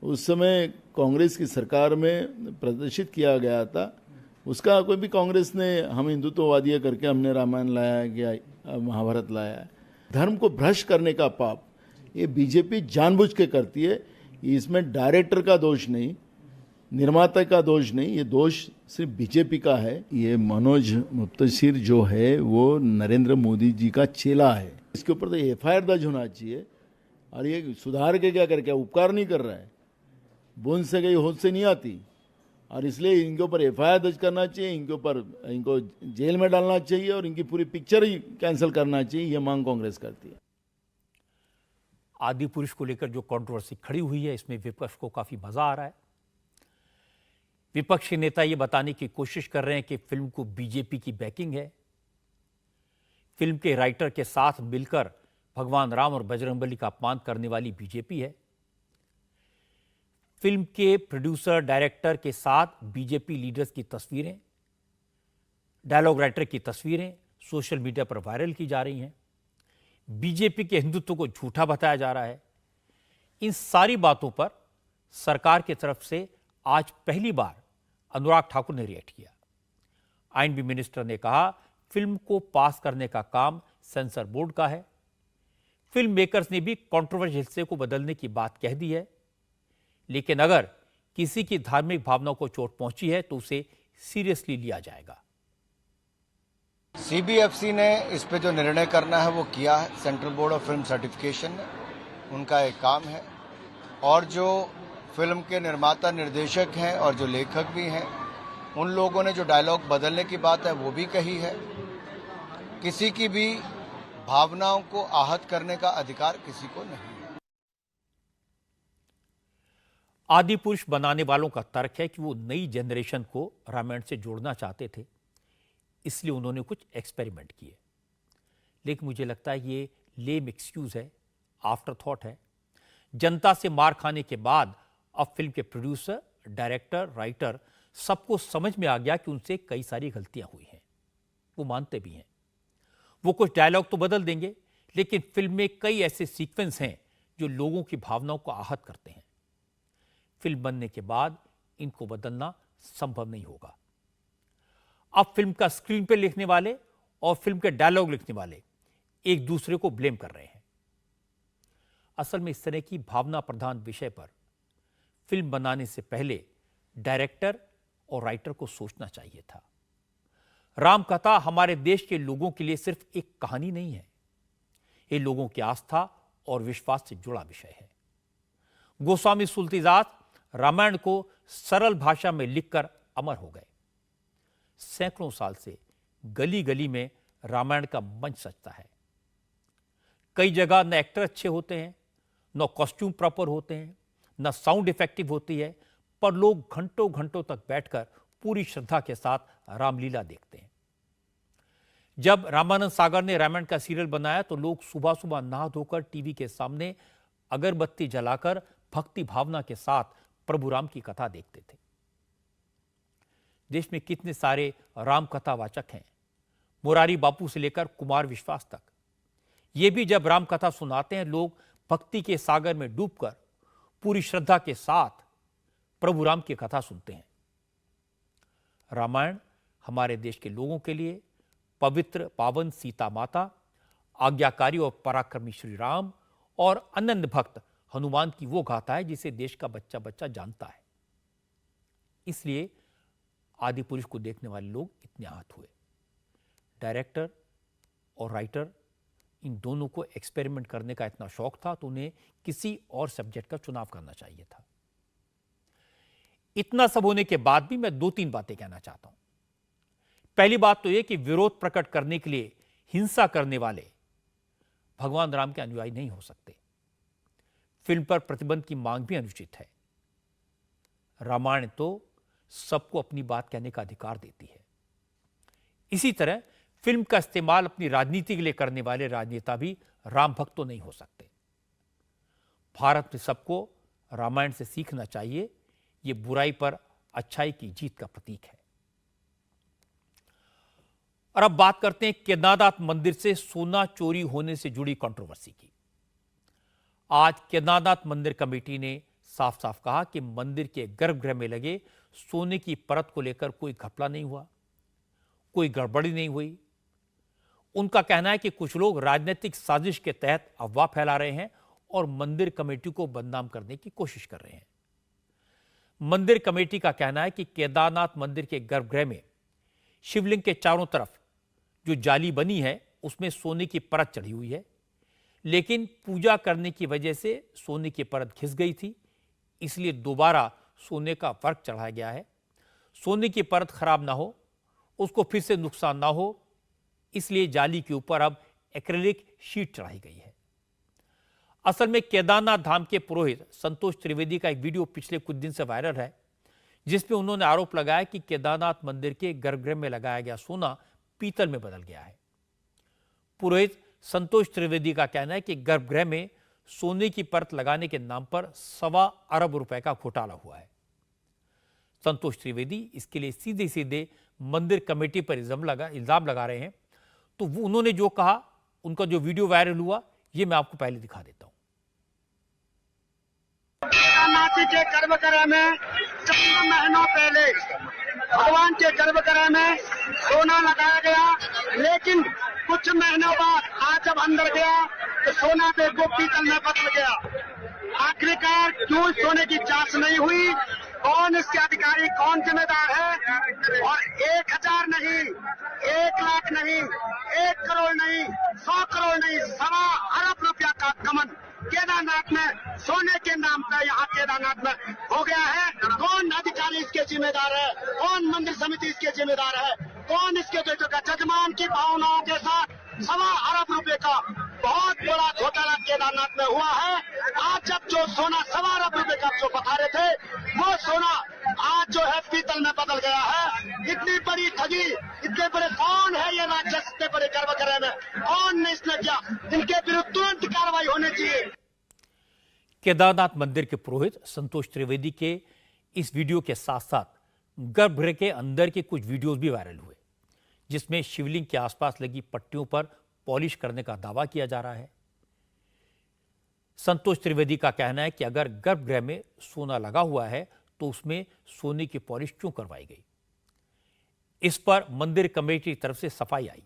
उस समय कांग्रेस की सरकार में प्रदर्शित किया गया था, उसका कोई भी कांग्रेस ने हम हिंदुत्ववादी करके हमने रामायण लाया है या महाभारत लाया है। धर्म को भ्रष्ट करने का पाप ये बीजेपी जानबूझ के करती है। इसमें डायरेक्टर का दोष नहीं, निर्माता का दोष नहीं, ये दोष सिर्फ बीजेपी का है। ये मनोज मुंतशिर जो है वो नरेंद्र मोदी जी का चेला है, इसके ऊपर तो एफआईआर दर्ज होना चाहिए। और ये सुधार के क्या करके उपकार नहीं कर रहा है, बूंद से गई होश से नहीं आती, और इसलिए इनके ऊपर एफआईआर दर्ज करना चाहिए, इनको जेल में डालना चाहिए और इनकी पूरी पिक्चर ही कैंसिल करना चाहिए। ये मांग कांग्रेस करती है। आदि पुरुष को लेकर जो कंट्रोवर्सी खड़ी हुई है, इसमें विपक्ष को काफी मजा आ रहा है। विपक्षी नेता ये बताने की कोशिश कर रहे हैं कि फिल्म को बीजेपी की बैकिंग है। फिल्म के राइटर के साथ मिलकर भगवान राम और बजरंगबली का अपमान करने वाली बीजेपी है। फिल्म के प्रोड्यूसर डायरेक्टर के साथ बीजेपी लीडर्स की तस्वीरें, डायलॉग राइटर की तस्वीरें सोशल मीडिया पर वायरल की जा रही हैं। बीजेपी के हिंदुत्व को झूठा बताया जा रहा है। इन सारी बातों पर सरकार की तरफ से आज पहली बार अनुराग ठाकुर ने रिएक्ट किया। आईएनबी मिनिस्टर ने कहा, फिल्म को पास करने का काम सेंसर बोर्ड का है। फिल्म मेकर्स ने भी कंट्रोवर्शियल हिस्से को बदलने की बात कह दी है, लेकिन अगर किसी की धार्मिक भावनाओं को चोट पहुंची है तो उसे सीरियसली लिया जाएगा। सीबीएफसी ने इस पे जो निर्णय करना है वो किया है। Central board of film certification ने, उनका एक काम है। और जो फिल्म के निर्माता निर्देशक हैं और जो लेखक भी हैं, उन लोगों ने जो डायलॉग बदलने की बात है वो भी कही है। किसी की भी भावनाओं को आहत करने का अधिकार किसी को नहीं है। आदि पुरुष बनाने वालों का तर्क है कि वो नई जनरेशन को रामायण से जोड़ना चाहते थे, इसलिए उन्होंने कुछ एक्सपेरिमेंट किए। लेकिन मुझे लगता है ये लेम एक्सक्यूज है, आफ्टर थॉट है। जनता से मार खाने के बाद अब फिल्म के प्रोड्यूसर, डायरेक्टर, राइटर सबको समझ में आ गया कि उनसे कई सारी गलतियां हुई हैं। वो मानते भी हैं। वो कुछ डायलॉग तो बदल देंगे, लेकिन फिल्म में कई ऐसे सीक्वेंस हैं जो लोगों की भावनाओं को आहत करते हैं। फिल्म बनने के बाद इनको बदलना संभव नहीं होगा। अब फिल्म का स्क्रीन पे लिखने वाले और फिल्म के डायलॉग लिखने वाले एक दूसरे को ब्लेम कर रहे हैं। असल में इस तरह की भावना प्रधान विषय पर फिल्म बनाने से पहले डायरेक्टर और राइटर को सोचना चाहिए था। राम कथा हमारे देश के लोगों के लिए सिर्फ एक कहानी नहीं है, ये लोगों की आस्था और विश्वास से जुड़ा विषय है। गोस्वामी तुलसीदास रामायण को सरल भाषा में लिखकर अमर हो गए। सैकड़ों साल से गली गली में रामायण का मंच सजता है। कई जगह न एक्टर अच्छे होते हैं, न कॉस्ट्यूम प्रॉपर होते हैं, न साउंड इफेक्टिव होती है, पर लोग घंटों घंटों तक बैठकर पूरी श्रद्धा के साथ रामलीला देखते हैं। जब रामानंद सागर ने रामायण का सीरियल बनाया तो लोग सुबह सुबह नहा धोकर टीवी के सामने अगरबत्ती जलाकर भक्ति भावना के साथ प्रभु राम की कथा देखते थे। देश में कितने सारे राम कथा वाचक हैं, मुरारी बापू से लेकर कुमार विश्वास तक। ये भी जब राम कथा सुनाते हैं, लोग भक्ति के सागर में डूबकर पूरी श्रद्धा के साथ प्रभु राम की कथा सुनते हैं। रामायण हमारे देश के लोगों के लिए पवित्र पावन सीता माता, आज्ञाकारी और पराक्रमी श्री राम और अनन्य भक्त हनुमान की वो गाथा है जिसे देश का बच्चा बच्चा जानता है। इसलिए आदि पुरुष को देखने वाले लोग इतने आहत हुए। डायरेक्टर और राइटर इन दोनों को एक्सपेरिमेंट करने का इतना शौक था तो उन्हें किसी और सब्जेक्ट का चुनाव करना चाहिए था। इतना सब होने के बाद भी मैं 2-3 बातें कहना चाहता हूं। पहली बात तो यह कि विरोध प्रकट करने के लिए हिंसा करने वाले भगवान राम के अनुयायी नहीं हो सकते। फिल्म पर प्रतिबंध की मांग भी अनुचित है। रामायण तो सबको अपनी बात कहने का अधिकार देती है। इसी तरह फिल्म का इस्तेमाल अपनी राजनीति के लिए करने वाले राजनेता भी राम भक्त तो नहीं हो सकते। भारत में सबको रामायण से सीखना चाहिए। यह बुराई पर अच्छाई की जीत का प्रतीक है। और अब बात करते हैं केदारनाथ मंदिर से सोना चोरी होने से जुड़ी कंट्रोवर्सी की। आज केदारनाथ मंदिर कमेटी ने साफ साफ कहा कि मंदिर के गर्भगृह में लगे सोने की परत को लेकर कोई घपला नहीं हुआ, कोई गड़बड़ी नहीं हुई। उनका कहना है कि कुछ लोग राजनीतिक साजिश के तहत अफवाह फैला रहे हैं और मंदिर कमेटी को बदनाम करने की कोशिश कर रहे हैं। मंदिर कमेटी का कहना है कि केदारनाथ मंदिर के गर्भगृह में शिवलिंग के चारों तरफ जो जाली बनी है उसमें सोने की परत चढ़ी हुई है, लेकिन पूजा करने की वजह से सोने की परत घिस गई थी, इसलिए दोबारा सोने का वर्क चढ़ाया गया है। सोने की परत खराब ना हो, उसको फिर से नुकसान ना हो, इसलिए जाली के ऊपर अब एक्रेलिक शीट चढ़ाई गई है। असल में केदारनाथ धाम के पुरोहित संतोष त्रिवेदी का एक वीडियो पिछले कुछ दिन से वायरल है, जिसमें उन्होंने आरोप लगाया कि केदारनाथ मंदिर के गर्भगृह में लगाया गया सोना पीतल में बदल गया है। पुरोहित संतोष त्रिवेदी का कहना है कि गर्भगृह में सोने की परत लगाने के नाम पर 1.25 अरब रुपए का घोटाला हुआ है। संतोष त्रिवेदी इसके लिए सीधे सीधे मंदिर कमेटी पर इल्जाम लगा रहे हैं। तो उन्होंने जो कहा, उनका जो वीडियो वायरल हुआ, ये मैं आपको पहले दिखा देता हूं। केदारनाथ के गर्भगृह में 14 महीनों पहले भगवान के गर्भगृह में सोना लगाया गया, लेकिन कुछ महीनों बाद आज जब अंदर गया तो सोना देखो पीतल में बदल गया। आखिरकार क्यों सोने की जांच नहीं हुई? कौन इसके अधिकारी, कौन जिम्मेदार है? और 1000 नहीं, 1 लाख नहीं, 1 करोड़ नहीं, 100 करोड़ नहीं, 1.25 अरब रुपया का गमन केदारनाथ में सोने के नाम पर यहाँ केदारनाथ में हो गया है। कौन अधिकारी इसके जिम्मेदार है? कौन मंदिर समिति इसके जिम्मेदार है? कौन इसके जजमान की भावनाओं के साथ 1.25 अरब रुपए का बहुत बड़ा घोटाला केदारनाथ में हुआ है। आज जब जो सोना 1.25 अरब रुपए का जो बता रहे थे, वो सोना आज जो है पीतल में बदल गया है। इतनी बड़ी ठगी, इतने बड़े कौन है ये राक्षस, इतने बड़े गर्भगृह में कौन ने इसने किया? इनके विरुद्ध तुरंत कार्रवाई होनी चाहिए। केदारनाथ मंदिर के पुरोहित संतोष त्रिवेदी के इस वीडियो के साथ साथ गर्भगृह के अंदर के कुछ वीडियोस भी वायरल हुए, जिसमें शिवलिंग के आसपास लगी पट्टियों पर पॉलिश करने का दावा किया जा रहा है। संतोष त्रिवेदी का कहना है कि अगर गर्भगृह में सोना लगा हुआ है तो उसमें सोने की पॉलिश क्यों करवाई गई? इस पर मंदिर कमेटी की तरफ से सफाई आई।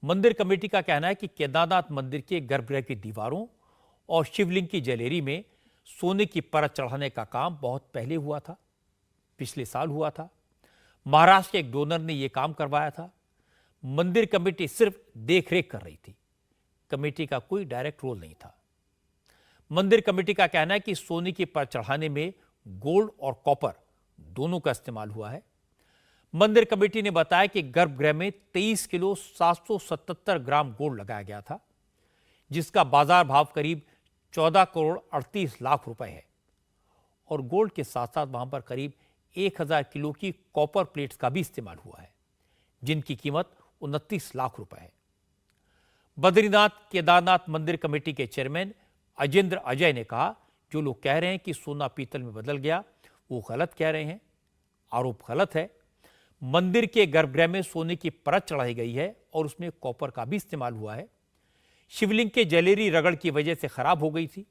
मंदिर कमेटी का कहना है कि केदारनाथ मंदिर के गर्भगृह की दीवारों और शिवलिंग की जलेरी में सोने की परत चढ़ाने का काम बहुत पहले हुआ था, पिछले साल हुआ था। महाराष्ट्र के एक डोनर ने यह काम करवाया था। मंदिर कमेटी सिर्फ देखरेख कर रही थी, कमेटी का कोई डायरेक्ट रोल नहीं था। मंदिर कमेटी का कहना है कि सोने की परत चढ़ाने में गोल्ड और कॉपर दोनों का इस्तेमाल हुआ है। मंदिर कमेटी ने बताया कि गर्भगृह में 23 किलो 777 ग्राम गोल्ड लगाया गया था, जिसका बाजार भाव करीब 14 करोड़ 38 लाख रुपए है। और गोल्ड के साथ साथ वहां पर करीब 1000 किलो की कॉपर प्लेट्स का भी इस्तेमाल हुआ है, जिनकी कीमत 29 लाख रुपए है। बद्रीनाथ केदारनाथ मंदिर कमेटी के चेयरमैन अजेंद्र अजय ने कहा, जो लोग कह रहे हैं कि सोना पीतल में बदल गया, वो गलत कह रहे हैं। आरोप गलत है। मंदिर के गर्भगृह में सोने की परत चढ़ाई गई है और उसमें कॉपर का भी इस्तेमाल हुआ है। शिवलिंग के जलेरी रगड़ की वजह से खराब हो गई थी,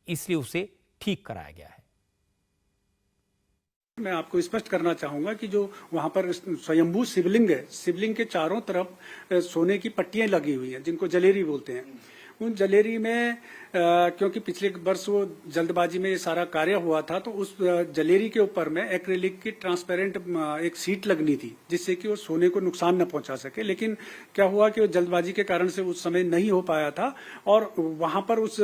इसलिए उसे ठीक कराया गया है। मैं आपको स्पष्ट करना चाहूंगा कि जो वहां पर स्वयंभू शिवलिंग है, शिवलिंग के चारों तरफ सोने की पट्टियां लगी हुई हैं, जिनको जलेरी बोलते हैं। उन जलेरी में क्योंकि पिछले वर्ष वो जल्दबाजी में ये सारा कार्य हुआ था, तो उस जलेरी के ऊपर में एक्रिलिक की ट्रांसपेरेंट एक सीट लगनी थी, जिससे कि वो सोने को नुकसान न पहुंचा सके। लेकिन क्या हुआ कि वो जल्दबाजी के कारण से उस समय नहीं हो पाया था, और वहां पर उस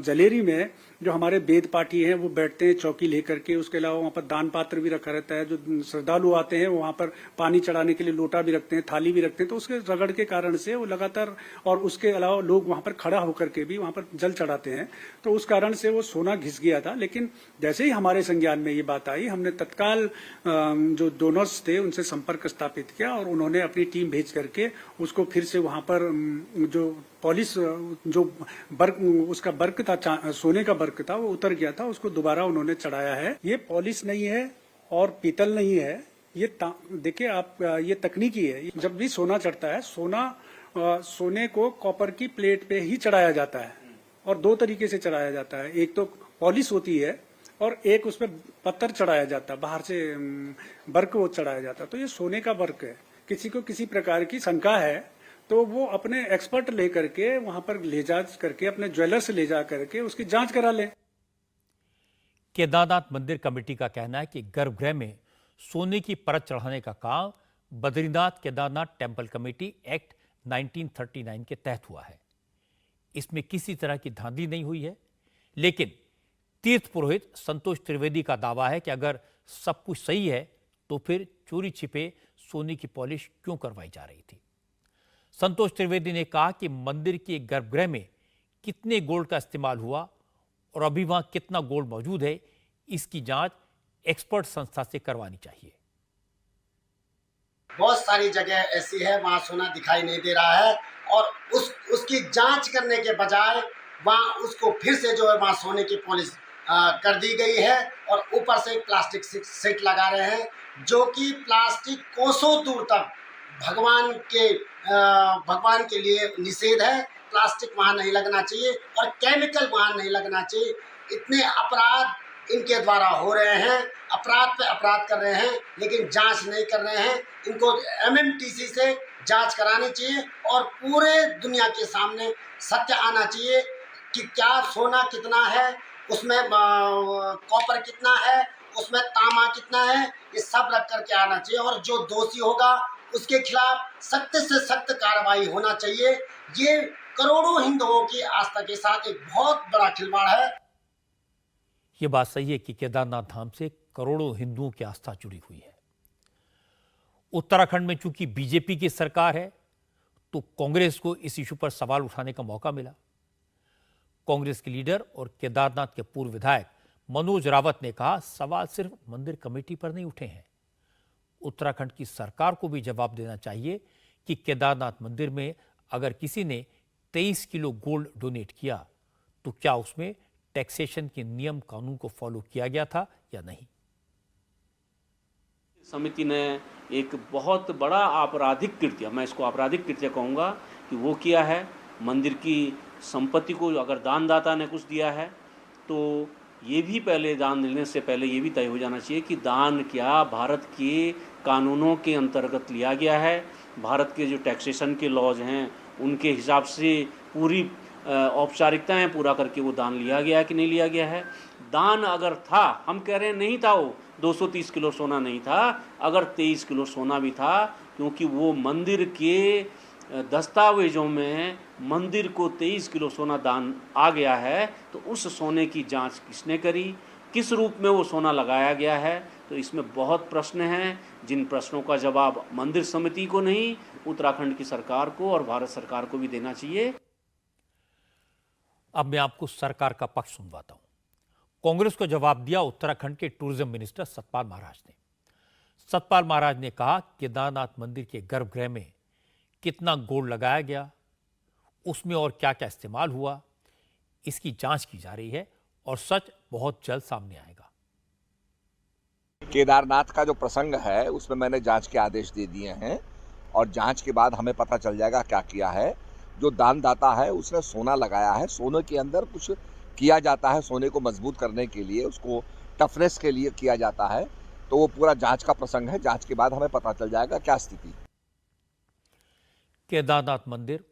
जलेरी में जो हमारे वेद पाठी हैं वो बैठते हैं चौकी लेकर के। उसके अलावा वहां पर दान पात्र भी रखा रहता है। जो श्रद्धालु आते हैं वहां पर पानी चढ़ाने के लिए लोटा भी रखते हैं, थाली भी रखते हैं। तो उसके रगड़ के कारण से वो लगातार, और उसके अलावा लोग वहां पर खड़ा होकर के भी वहां पर जल चढ़ाते हैं, तो उस कारण से वो सोना घिस गया था। लेकिन जैसे ही हमारे संज्ञान में ये बात आई, हमने तत्काल जो डोनर्स थे उनसे संपर्क स्थापित किया, और उन्होंने अपनी टीम भेज करके उसको फिर से वहां पर जो पॉलिश, जो बर्क, उसका बर्क था, सोने का बर्क था, वो उतर गया था, उसको दोबारा उन्होंने चढ़ाया है। ये पॉलिश नहीं है और पीतल नहीं है, ये देखिए आप, ये तकनीकी है। जब भी सोना चढ़ता है, सोने को कॉपर की प्लेट पे ही चढ़ाया जाता है, और दो तरीके से चढ़ाया जाता है। एक तो पॉलिश होती है और एक उसमें पत्थर चढ़ाया जाता है, बाहर से बर्क वो चढ़ाया जाता है। तो ये सोने का बर्क है। किसी को किसी प्रकार की शंका है तो वो अपने एक्सपर्ट लेकर के वहां पर ले जा करके, अपने ज्वेलर से ले जा करके उसकी जांच करा लें। केदारनाथ मंदिर कमेटी का कहना है कि गर्भगृह में सोने की परत चढ़ाने का काम Badrinath Kedarnath temple committee act 1939 के तहत हुआ है। इसमें किसी तरह की धांधली नहीं हुई है। लेकिन तीर्थ पुरोहित संतोष त्रिवेदी का दावा है कि अगर सब कुछ सही है तो फिर चोरी छिपे सोने की पॉलिश क्यों करवाई जा रही थी। संतोष त्रिवेदी ने कहा कि मंदिर के गर्भगृह में कितने गोल्ड का इस्तेमाल हुआ और अभी वहां कितना गोल्ड मौजूद है, इसकी जांच एक्सपर्ट संस्था से करवानी चाहिए। बहुत सारी जगह ऐसी है वहाँ सोना दिखाई नहीं दे रहा है, और उसकी जांच करने के बजाय वहाँ उसको फिर से जो है वहाँ सोने की पॉलिश कर दी गई है, और ऊपर से प्लास्टिक सीट लगा रहे हैं, जो कि प्लास्टिक कोसों दूर तक भगवान के लिए निषेध है। प्लास्टिक वहाँ नहीं लगना चाहिए और केमिकल वहाँ नहीं लगना चाहिए। इतने अपराध इनके द्वारा हो रहे हैं, अपराध पे अपराध कर रहे हैं, लेकिन जांच नहीं कर रहे हैं। इनको एमएमटीसी से जांच करानी चाहिए और पूरे दुनिया के सामने सत्य आना चाहिए कि क्या सोना कितना है, उसमें कॉपर कितना है, उसमें तांबा कितना है, ये सब रख करके आना चाहिए। और जो दोषी होगा उसके खिलाफ सख्त से सख्त कार्रवाई होना चाहिए। ये करोड़ों हिंदुओं की आस्था के साथ एक बहुत बड़ा खिलवाड़ है। ये बात सही है कि केदारनाथ धाम से करोड़ों हिंदुओं की आस्था जुड़ी हुई है। उत्तराखंड में चूंकि बीजेपी की सरकार है तो कांग्रेस को इस इशू पर सवाल उठाने का मौका मिला। कांग्रेस के लीडर और केदारनाथ के पूर्व विधायक मनोज रावत ने कहा, सवाल सिर्फ मंदिर कमेटी पर नहीं उठे हैं, उत्तराखंड की सरकार को भी जवाब देना चाहिए कि केदारनाथ मंदिर में अगर किसी ने 23 किलो गोल्ड डोनेट किया तो क्या उसमें टैक्सेशन के नियम कानून को फॉलो किया गया था या नहीं। समिति ने एक बहुत बड़ा आपराधिक कृत्य, मैं इसको आपराधिक कृत्य कहूँगा, कि वो किया है। मंदिर की संपत्ति को अगर दानदाता ने कुछ दिया है तो ये भी पहले दान देने से पहले ये भी तय हो जाना चाहिए कि दान क्या भारत के कानूनों के अंतर्गत लिया गया है, भारत के जो टैक्सेशन के लॉज हैं उनके हिसाब से पूरी औपचारिकताएं पूरा करके वो दान लिया गया है कि नहीं लिया गया है। दान अगर था, हम कह रहे हैं नहीं था, वो 230 किलो सोना नहीं था, अगर 23 किलो सोना भी था, क्योंकि वो मंदिर के दस्तावेजों में मंदिर को 23 किलो सोना दान आ गया है, तो उस सोने की जांच किसने करी, किस रूप में वो सोना लगाया गया है। तो इसमें बहुत प्रश्न हैं, जिन प्रश्नों का जवाब मंदिर समिति को नहीं, उत्तराखंड की सरकार को और भारत सरकार को भी देना चाहिए। अब मैं आपको सरकार का पक्ष सुनवाता हूं। कांग्रेस को जवाब दिया उत्तराखंड के टूरिज्म मिनिस्टर सतपाल महाराज ने। सतपाल महाराज ने कहा, केदारनाथ मंदिर के गर्भगृह में कितना गोल्ड लगाया गया, उसमें और क्या क्या इस्तेमाल हुआ, इसकी जांच की जा रही है और सच बहुत जल्द सामने आएगा। केदारनाथ का जो प्रसंग है उसमें मैंने जांच के आदेश दे दिए हैं और जांच के बाद हमें पता चल जाएगा क्या किया है। जो दानदाता है उसने सोना लगाया है, सोने के अंदर कुछ किया जाता है, सोने को मजबूत करने के लिए, उसको टफनेस के लिए किया जाता है। तो वो पूरा जांच का प्रसंग है, जांच के बाद हमें पता चल जाएगा क्या स्थिति है। केदारनाथ मंदिर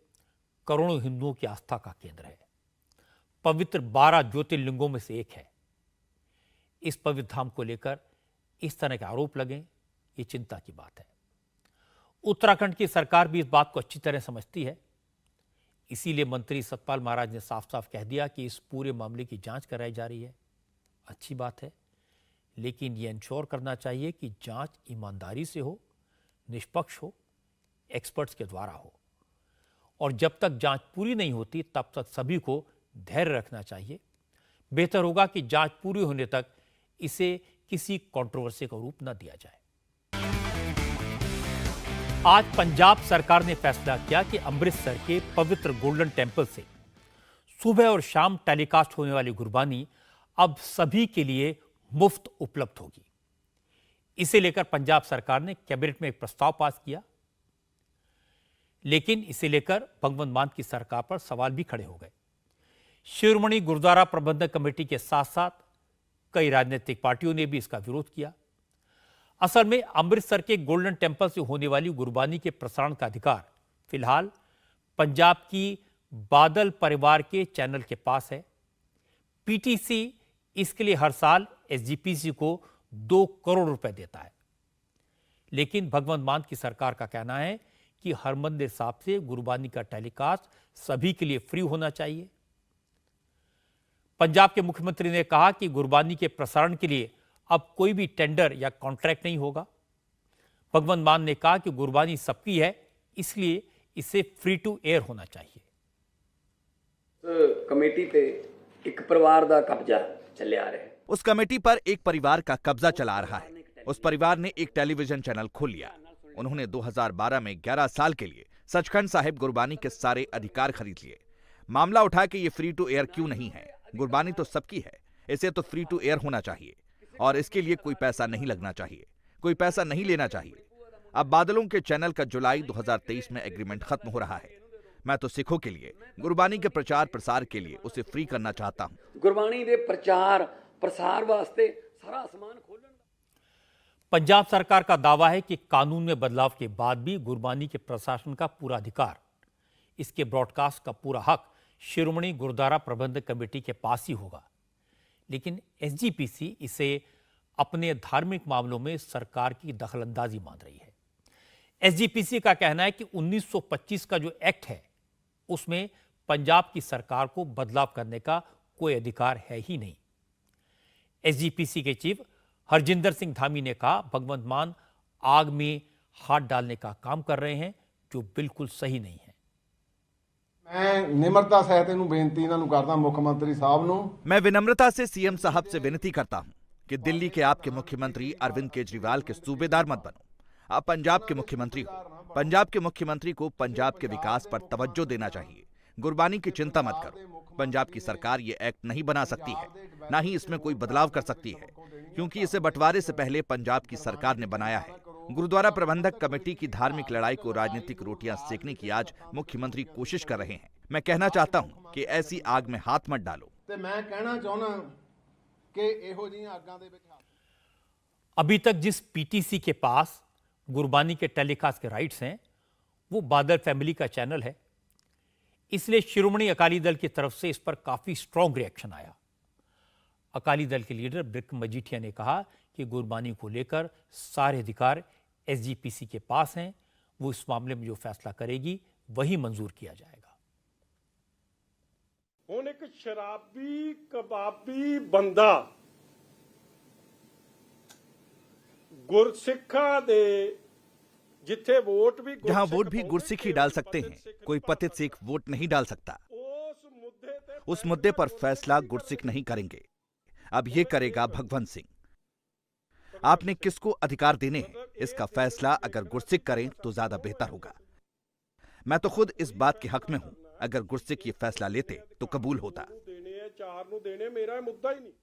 करोड़ों हिंदुओं की आस्था का केंद्र है। पवित्र 12 ज्योतिर्लिंगों में से एक है। इस पवित्र धाम को लेकर इस तरह के आरोप लगें, ये चिंता की बात है। उत्तराखंड की सरकार भी इस बात को अच्छी तरह समझती है। इसीलिए मंत्री सतपाल महाराज ने साफ साफ कह दिया कि इस पूरे मामले की जांच कराई जा रही है। अच्छी बात है, लेकिन ये इंश्योर करना चाहिए कि जांच ईमानदारी से हो, निष्पक्ष हो, एक्सपर्ट्स के द्वारा हो। और जब तक जांच पूरी नहीं होती तब तक सभी को धैर्य रखना चाहिए। बेहतर होगा कि जांच पूरी होने तक इसे किसी कंट्रोवर्सी का रूप न दिया जाए। आज पंजाब सरकार ने फैसला किया कि अमृतसर के पवित्र गोल्डन टेम्पल से सुबह और शाम टेलीकास्ट होने वाली गुरबानी अब सभी के लिए मुफ्त उपलब्ध होगी। इसे लेकर पंजाब सरकार ने कैबिनेट में एक प्रस्ताव पास किया, लेकिन इसे लेकर भगवंत मान की सरकार पर सवाल भी खड़े हो गए। शिरोमणि गुरुद्वारा प्रबंधक कमेटी के साथ साथ कई राजनीतिक पार्टियों ने भी इसका विरोध किया। असल में अमृतसर के गोल्डन टेम्पल से होने वाली गुरबानी के प्रसारण का अधिकार फिलहाल पंजाब की बादल परिवार के चैनल के पास है। पीटीसी इसके लिए हर साल एसजीपीसी को 2 करोड़ रुपए देता है। लेकिन भगवंत मान की सरकार का कहना है कि हरमंदिर साहिब से गुरबानी का टेलीकास्ट सभी के लिए फ्री होना चाहिए। पंजाब के मुख्यमंत्री ने कहा कि गुरबानी के प्रसारण के लिए अब कोई भी टेंडर या कॉन्ट्रैक्ट नहीं होगा। भगवंत मान ने कहा कि गुरबानी सबकी है, इसलिए इसे फ्री टू एयर होना चाहिए। कमेटी पे एक परिवार का कब्जा चले आ रहा है। उस कमेटी पर एक परिवार का कब्जा चला आ रहा है। उस परिवार ने एक टेलीविजन चैनल खोल लिया। उन्होंने 2012 में 11 साल के लिए सचखंड साहिब गुरबानी के सारे अधिकार खरीद लिए। मामला उठा कि ये फ्री टू एयर क्यों नहीं है, गुरबानी तो सबकी है, इसे तो फ्री टू एयर होना चाहिए और इसके लिए कोई पैसा नहीं लगना चाहिए, कोई पैसा नहीं लेना चाहिए। अब बादलों के चैनल का जुलाई 2023 में एग्रीमेंट खत्म हो रहा है। मैं तो सिखों के लिए गुरबानी के प्रचार प्रसार के लिए उसे फ्री करना चाहता हूं। गुरबानी के प्रचार प्रसार वास्ते सारा आसमान खोलना। पंजाब सरकार का दावा है कि कानून में बदलाव के बाद भी गुरबानी के प्रशासन का पूरा अधिकार, इसके ब्रॉडकास्ट का पूरा हक शिरोमणि गुरुद्वारा प्रबंधक कमेटी के पास ही होगा। लेकिन एसजीपीसी इसे अपने धार्मिक मामलों में सरकार की दखलंदाजी मान रही है। एसजीपीसी का कहना है कि 1925 का जो एक्ट है उसमें पंजाब की सरकार को बदलाव करने का कोई अधिकार है ही नहीं। एसजीपीसी के चीफ हरजिंदर सिंह धामी ने कहा, भगवंत मान आग में हाथ डालने का काम कर रहे हैं जो बिल्कुल सही नहीं है। मैं विनम्रता से सीएम साहब से विनती करता हूं कि दिल्ली के आपके मुख्यमंत्री अरविंद केजरीवाल के सूबेदार मत बनो। आप पंजाब के मुख्यमंत्री हो। पंजाब के मुख्यमंत्री को पंजाब के विकास पर तवज्जो देना चाहिए। गुरबानी की चिंता मत करो। पंजाब की सरकार ये एक्ट नहीं बना सकती है, ना ही इसमें कोई बदलाव कर सकती है, क्योंकि इसे बंटवारे से पहले पंजाब की सरकार ने बनाया है। गुरुद्वारा प्रबंधक कमेटी की धार्मिक लड़ाई को राजनीतिक रोटियां सेकने की आज मुख्यमंत्री कोशिश कर रहे हैं। मैं कहना चाहता हूं कि ऐसी आग में हाथ मत डालो। अभी तक जिस पीटीसी के पास गुरबानी के टेलीकास्ट के राइट्स हैं वो बादल फैमिली का चैनल है, इसलिए शिरोमणि अकाली दल की तरफ से इस पर काफी स्ट्रॉन्ग रिएक्शन आया। अकाली दल के लीडर बिक्रम मजीठिया ने कहा कि गुरबानी को लेकर सारे अधिकार एसजीपीसी के पास हैं, वो इस मामले में जो फैसला करेगी वही मंजूर किया जाएगा। ਹੁਣ ਇੱਕ ਸ਼ਰਾਬੀ ਕਬਾਬੀ ਬੰਦਾ ਗੁਰਸਿੱਖਾਂ ਦੇ जिथे वोट भी जहां वोट भी गुरसिख ही डाल सकते हैं, कोई पतित सिख वोट नहीं डाल सकता। उस मुद्दे पर फैसला गुरसिख नहीं करेंगे, अब ये करेगा भगवंत सिंह। आपने किसको अधिकार देने हैं, इसका फैसला अगर गुरसिख करें तो ज्यादा बेहतर होगा। मैं तो खुद इस बात के हक में हूं, अगर गुरसिख ये फैसला लेते तो कबूल होता। ਵਿਚਾਰ ਨੂੰ ਦੇਣੇ ਮੇਰਾ ਇਹ ਮੁੱਦਾ ਹੀ नहीं।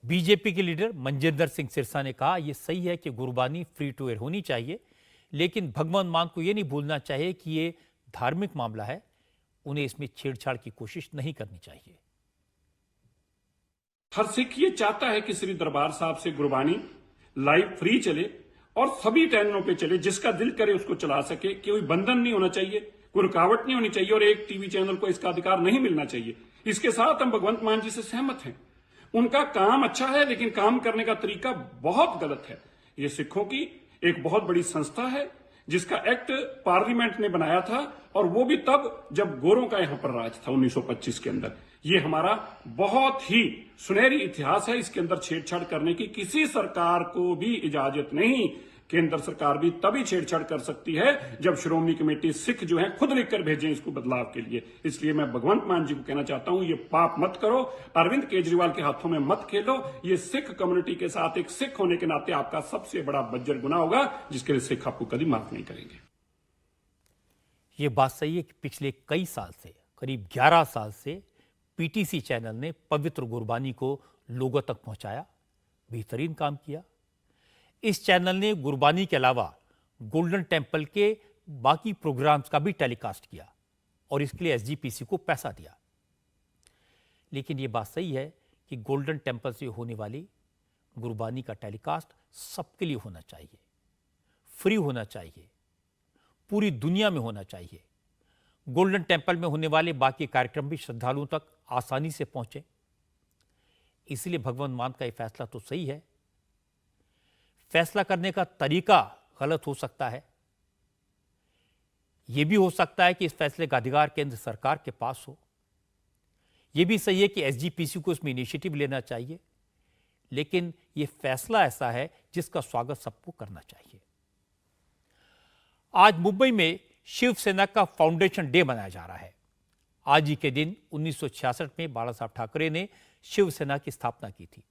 बीजेपी के लीडर मनजिंदर सिंह सिरसा ने कहा यह सही है कि गुरबानी फ्री टू एयर होनी चाहिए, लेकिन भगवंत मान को यह नहीं भूलना चाहिए कि यह धार्मिक मामला है, उन्हें इसमें छेड़छाड़ की कोशिश नहीं करनी चाहिए। हर सिख ये चाहता है कि श्री दरबार साहब से गुरबानी लाइव फ्री चले और सभी चैनलों पे चले, जिसका दिल करे उसको चला सके, कोई बंधन नहीं होना चाहिए, कोई रुकावट नहीं होनी चाहिए और एक टीवी चैनल को इसका अधिकार नहीं मिलना चाहिए। इसके साथ हम भगवंत मान जी से सहमत हैं। उनका काम अच्छा है लेकिन काम करने का तरीका बहुत गलत है। ये सिखों की एक बहुत बड़ी संस्था है जिसका एक्ट पार्लियामेंट ने बनाया था और वो भी तब जब गोरों का यहां पर राज था 1925 के अंदर। ये हमारा बहुत ही सुनहरी इतिहास है, इसके अंदर छेड़छाड़ करने की किसी सरकार को भी इजाजत नहीं। केंद्र सरकार भी तभी छेड़छाड़ कर सकती है जब श्रोमणी कमेटी सिख जो है खुद लिखकर भेजें इसको बदलाव के लिए। इसलिए मैं भगवंत मान जी को कहना चाहता हूं, ये पाप मत करो, अरविंद केजरीवाल के हाथों में मत खेलो। ये सिख कम्युनिटी के साथ एक सिख होने के नाते आपका सबसे बड़ा बज्जर गुनाह होगा, जिसके लिए सिख आपको कभी माफ नहीं करेंगे। ये बात सही है कि पिछले कई साल से, करीब 11 साल से पीटीसी चैनल ने पवित्र गुरबानी को लोगों तक पहुंचाया, बेहतरीन काम किया। इस चैनल ने गुरबानी के अलावा गोल्डन टेम्पल के बाकी प्रोग्राम्स का भी टेलीकास्ट किया और इसके लिए एसजीपीसी को पैसा दिया। लेकिन ये बात सही है कि गोल्डन टेम्पल से होने वाली गुरबानी का टेलीकास्ट सबके लिए होना चाहिए, फ्री होना चाहिए, पूरी दुनिया में होना चाहिए। गोल्डन टेम्पल में होने वाले बाकी कार्यक्रम भी श्रद्धालुओं तक आसानी से पहुंचे। इसलिए भगवंत मान का यह फैसला तो सही है। फैसला करने का तरीका गलत हो सकता है। यह भी हो सकता है कि इस फैसले का अधिकार केंद्र सरकार के पास हो। यह भी सही है कि एसजीपीसी को इसमें इनिशिएटिव लेना चाहिए, लेकिन यह फैसला ऐसा है जिसका स्वागत सबको करना चाहिए। आज मुंबई में शिवसेना का फाउंडेशन डे मनाया जा रहा है। आज ही के दिन 1966 में बाला साहब ठाकरे ने शिवसेना की स्थापना की थी।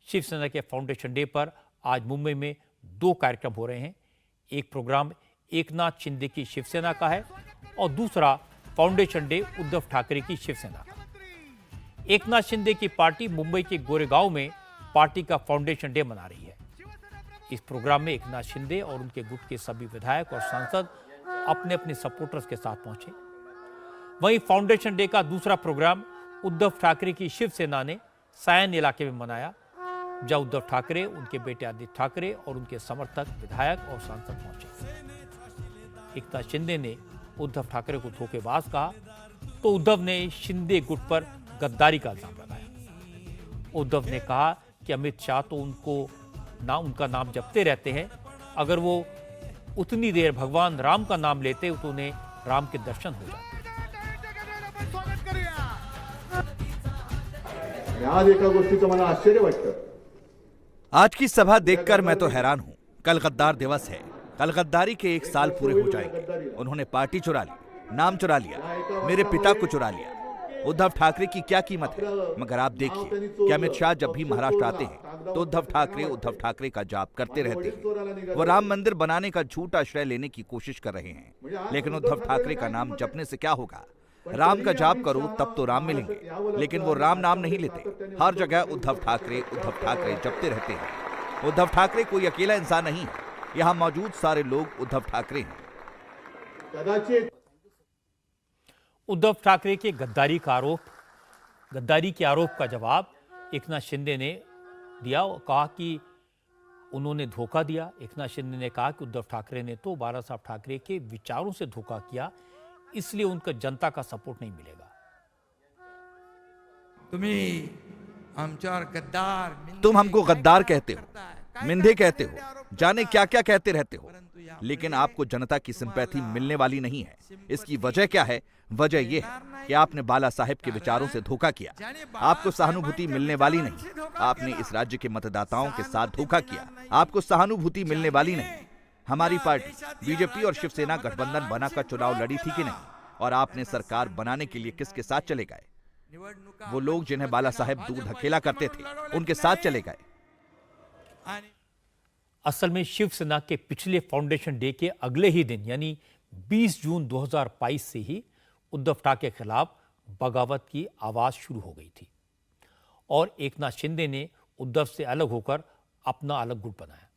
शिवसेना के फाउंडेशन डे पर आज मुंबई में 2 कार्यक्रम हो रहे हैं। एक प्रोग्राम एकनाथ शिंदे की शिवसेना का है और दूसरा फाउंडेशन डे उद्धव ठाकरे की शिवसेना का। एकनाथ शिंदे की पार्टी मुंबई के गोरेगांव में पार्टी का फाउंडेशन डे मना रही है। इस प्रोग्राम में एकनाथ शिंदे और उनके गुट के सभी विधायक और सांसद अपने अपने सपोर्टर्स के साथ पहुंचे। वहीं फाउंडेशन डे का दूसरा प्रोग्राम उद्धव ठाकरे की शिवसेना ने सायन इलाके में मनाया, जहां उद्धव ठाकरे, उनके बेटे आदित्य ठाकरे और उनके समर्थक विधायक और सांसद पहुंचे। एकनाथ शिंदे ने उद्धव ठाकरे को धोखेबाज कहा तो उद्धव ने शिंदे गुट पर गद्दारी का इल्जाम लगाया। उद्धव ने कहा कि अमित शाह तो उनका नाम जपते रहते हैं, अगर वो उतनी देर भगवान राम का नाम लेते तो उन्हें राम के दर्शन हो जाते। आज एका गोष्टीचं मला आश्चर्य वाटतं। आज की सभा देखकर मैं तो हैरान हूं। कल गद्दार दिवस है, कल गद्दारी के 1 साल पूरे हो जाएंगे। उन्होंने पार्टी चुरा ली, नाम चुरा लिया, मेरे पिता को चुरा लिया। उद्धव ठाकरे की क्या कीमत है? मगर आप देखिए कि अमित शाह जब भी महाराष्ट्र आते हैं तो उद्धव ठाकरे का जाप करते रहते हैं। वो राम मंदिर बनाने का झूठा श्रेय लेने की कोशिश कर रहे हैं, लेकिन उद्धव ठाकरे का नाम जपने से क्या होगा? राम का जाप करो तब तो राम मिलेंगे, लेकिन वो राम नाम नहीं लेते। हर जगह उद्धव ठाकरे जपते रहते हैं। उद्धव ठाकरे कोई अकेला इंसान नहीं है, यहाँ मौजूद सारे लोग उद्धव ठाकरे हैं। उद्धव ठाकरे के गद्दारी के आरोप का जवाब एकनाथ शिंदे ने दिया और कहा कि उन्होंने धोखा दिया। एकनाथ शिंदे ने कहा कि उद्धव ठाकरे ने तो बाला साहब ठाकरे के विचारों से धोखा किया, इसलिए उनका जनता का सपोर्ट नहीं मिलेगा। तुम हमको गद्दार कहते हो, मिंधे कहते हो, जाने क्या क्या कहते रहते हो, लेकिन आपको जनता की सिंपैथी मिलने वाली नहीं है। इसकी वजह क्या है? वजह यह है कि आपने बाला साहेब के विचारों से धोखा किया। आपको सहानुभूति मिलने वाली नहीं। आपने इस राज्य के मतदाताओं के साथ धोखा किया। आपको सहानुभूति मिलने वाली नहीं। हमारी पार्टी बीजेपी और शिवसेना गठबंधन बनाकर चुनाव लड़ी थी कि नहीं? और आपने सरकार बनाने के लिए किसके साथ चले गए? वो लोग जिन्हें बाला साहेब दूर धकेला करते थे, उनके साथ चले गए। असल में शिवसेना के पिछले फाउंडेशन डे के अगले ही दिन यानी 20 जून 2022 से ही उद्धव ठाकरे के खिलाफ बगावत की आवाज शुरू हो गई थी और एकनाथ शिंदे ने उद्धव से अलग होकर अपना अलग गुट बनाया।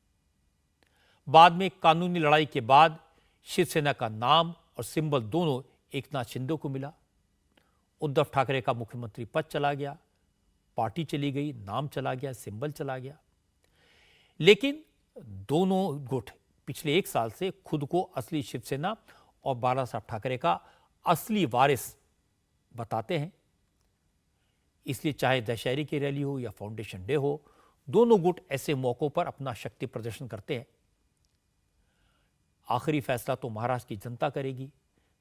बाद में कानूनी लड़ाई के बाद शिवसेना का नाम और सिंबल दोनों एकनाथ शिंदे को मिला। उद्धव ठाकरे का मुख्यमंत्री पद चला गया, पार्टी चली गई, नाम चला गया, सिंबल चला गया। लेकिन दोनों गुट पिछले 1 साल से खुद को असली शिवसेना और बालासाहब ठाकरे का असली वारिस बताते हैं। इसलिए चाहे दशहरे की रैली हो या फाउंडेशन डे हो, दोनों गुट ऐसे मौकों पर अपना शक्ति प्रदर्शन करते हैं। आखिरी फैसला तो महाराष्ट्र की जनता करेगी,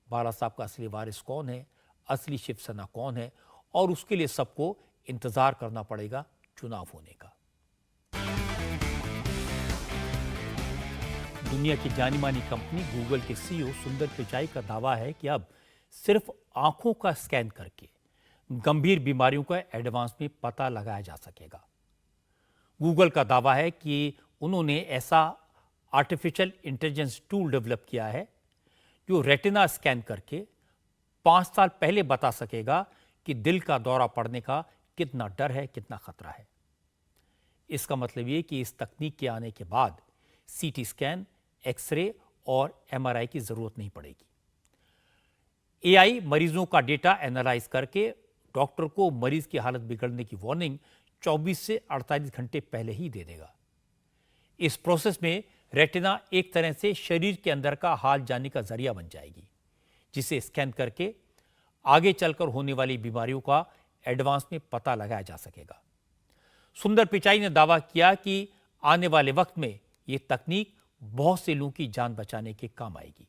बालासाहब का असली वारिस कौन है, असली शिवसेना कौन है, और उसके लिए सबको इंतजार करना पड़ेगा चुनाव होने का। दुनिया की जानी मानी कंपनी गूगल के सीईओ सुंदर पिचाई का दावा है कि अब सिर्फ आंखों का स्कैन करके गंभीर बीमारियों का एडवांस में पता लगाया जा सकेगा। गूगल का दावा है कि उन्होंने ऐसा आर्टिफिशियल इंटेलिजेंस टूल डेवलप किया है जो रेटिना स्कैन करके 5 साल पहले बता सकेगा कि दिल का दौरा पड़ने का कितना डर है, कितना खतरा है। इसका मतलब ये कि इस तकनीक के आने के बाद सीटी स्कैन, एक्सरे और एमआरआई की जरूरत नहीं पड़ेगी। एआई मरीजों का डेटा एनालाइज करके डॉक्टर को मरीज की हालत बिगड़ने की वार्निंग 24 से 48 घंटे पहले ही दे देगा। इस प्रोसेस में रेटिना एक तरह से शरीर के अंदर का हाल जानने का जरिया बन जाएगी, जिसे स्कैन करके आगे चलकर होने वाली बीमारियों का एडवांस में पता लगाया जा सकेगा। सुंदर पिचाई ने दावा किया कि आने वाले वक्त में यह तकनीक बहुत से लोगों की जान बचाने के काम आएगी।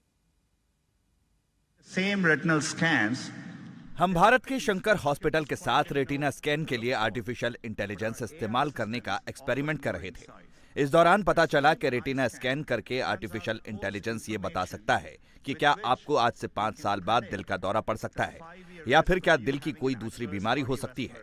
हम भारत के शंकर हॉस्पिटल के साथ रेटिना स्कैन के लिए आर्टिफिशियल इंटेलिजेंस इस्तेमाल करने का एक्सपेरिमेंट कर रहे थे। इस दौरान पता चला कि रेटिना स्कैन करके आर्टिफिशियल इंटेलिजेंस ये बता सकता है कि क्या आपको आज से 5 साल बाद दिल का दौरा पड़ सकता है या फिर क्या दिल की कोई दूसरी बीमारी हो सकती है।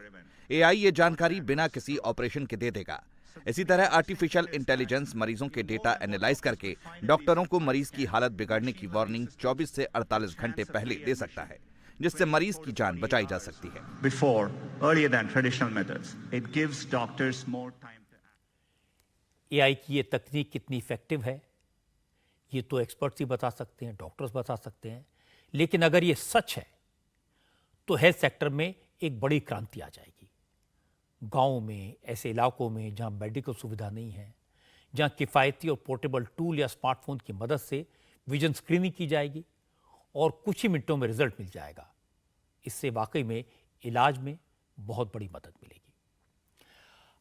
एआई ये जानकारी बिना किसी ऑपरेशन के दे देगा। इसी तरह आर्टिफिशियल इंटेलिजेंस मरीजों के डेटा एनालाइज करके डॉक्टरों को मरीज की हालत बिगड़ने की वार्निंग 24 से 48 घंटे पहले दे सकता है, जिससे मरीज की जान बचाई जा सकती है। एआई की ये तकनीक कितनी इफेक्टिव है, ये तो एक्सपर्ट्स ही बता सकते हैं, डॉक्टर्स बता सकते हैं। लेकिन अगर ये सच है तो हेल्थ सेक्टर में एक बड़ी क्रांति आ जाएगी। गाँव में, ऐसे इलाकों में जहाँ मेडिकल सुविधा नहीं है, जहाँ किफ़ायती और पोर्टेबल टूल या स्मार्टफोन की मदद से विजन स्क्रीनिंग की जाएगी और कुछ ही मिनटों में रिजल्ट मिल जाएगा। इससे वाकई में इलाज में बहुत बड़ी मदद मिलेगी।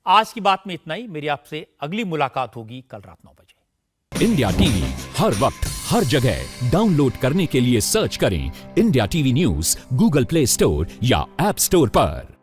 आज की बात में इतना ही। मेरी आपसे अगली मुलाकात होगी कल रात 9 बजे। इंडिया टीवी हर वक्त हर जगह डाउनलोड करने के लिए सर्च करें India TV news Google play store या ऐप स्टोर पर।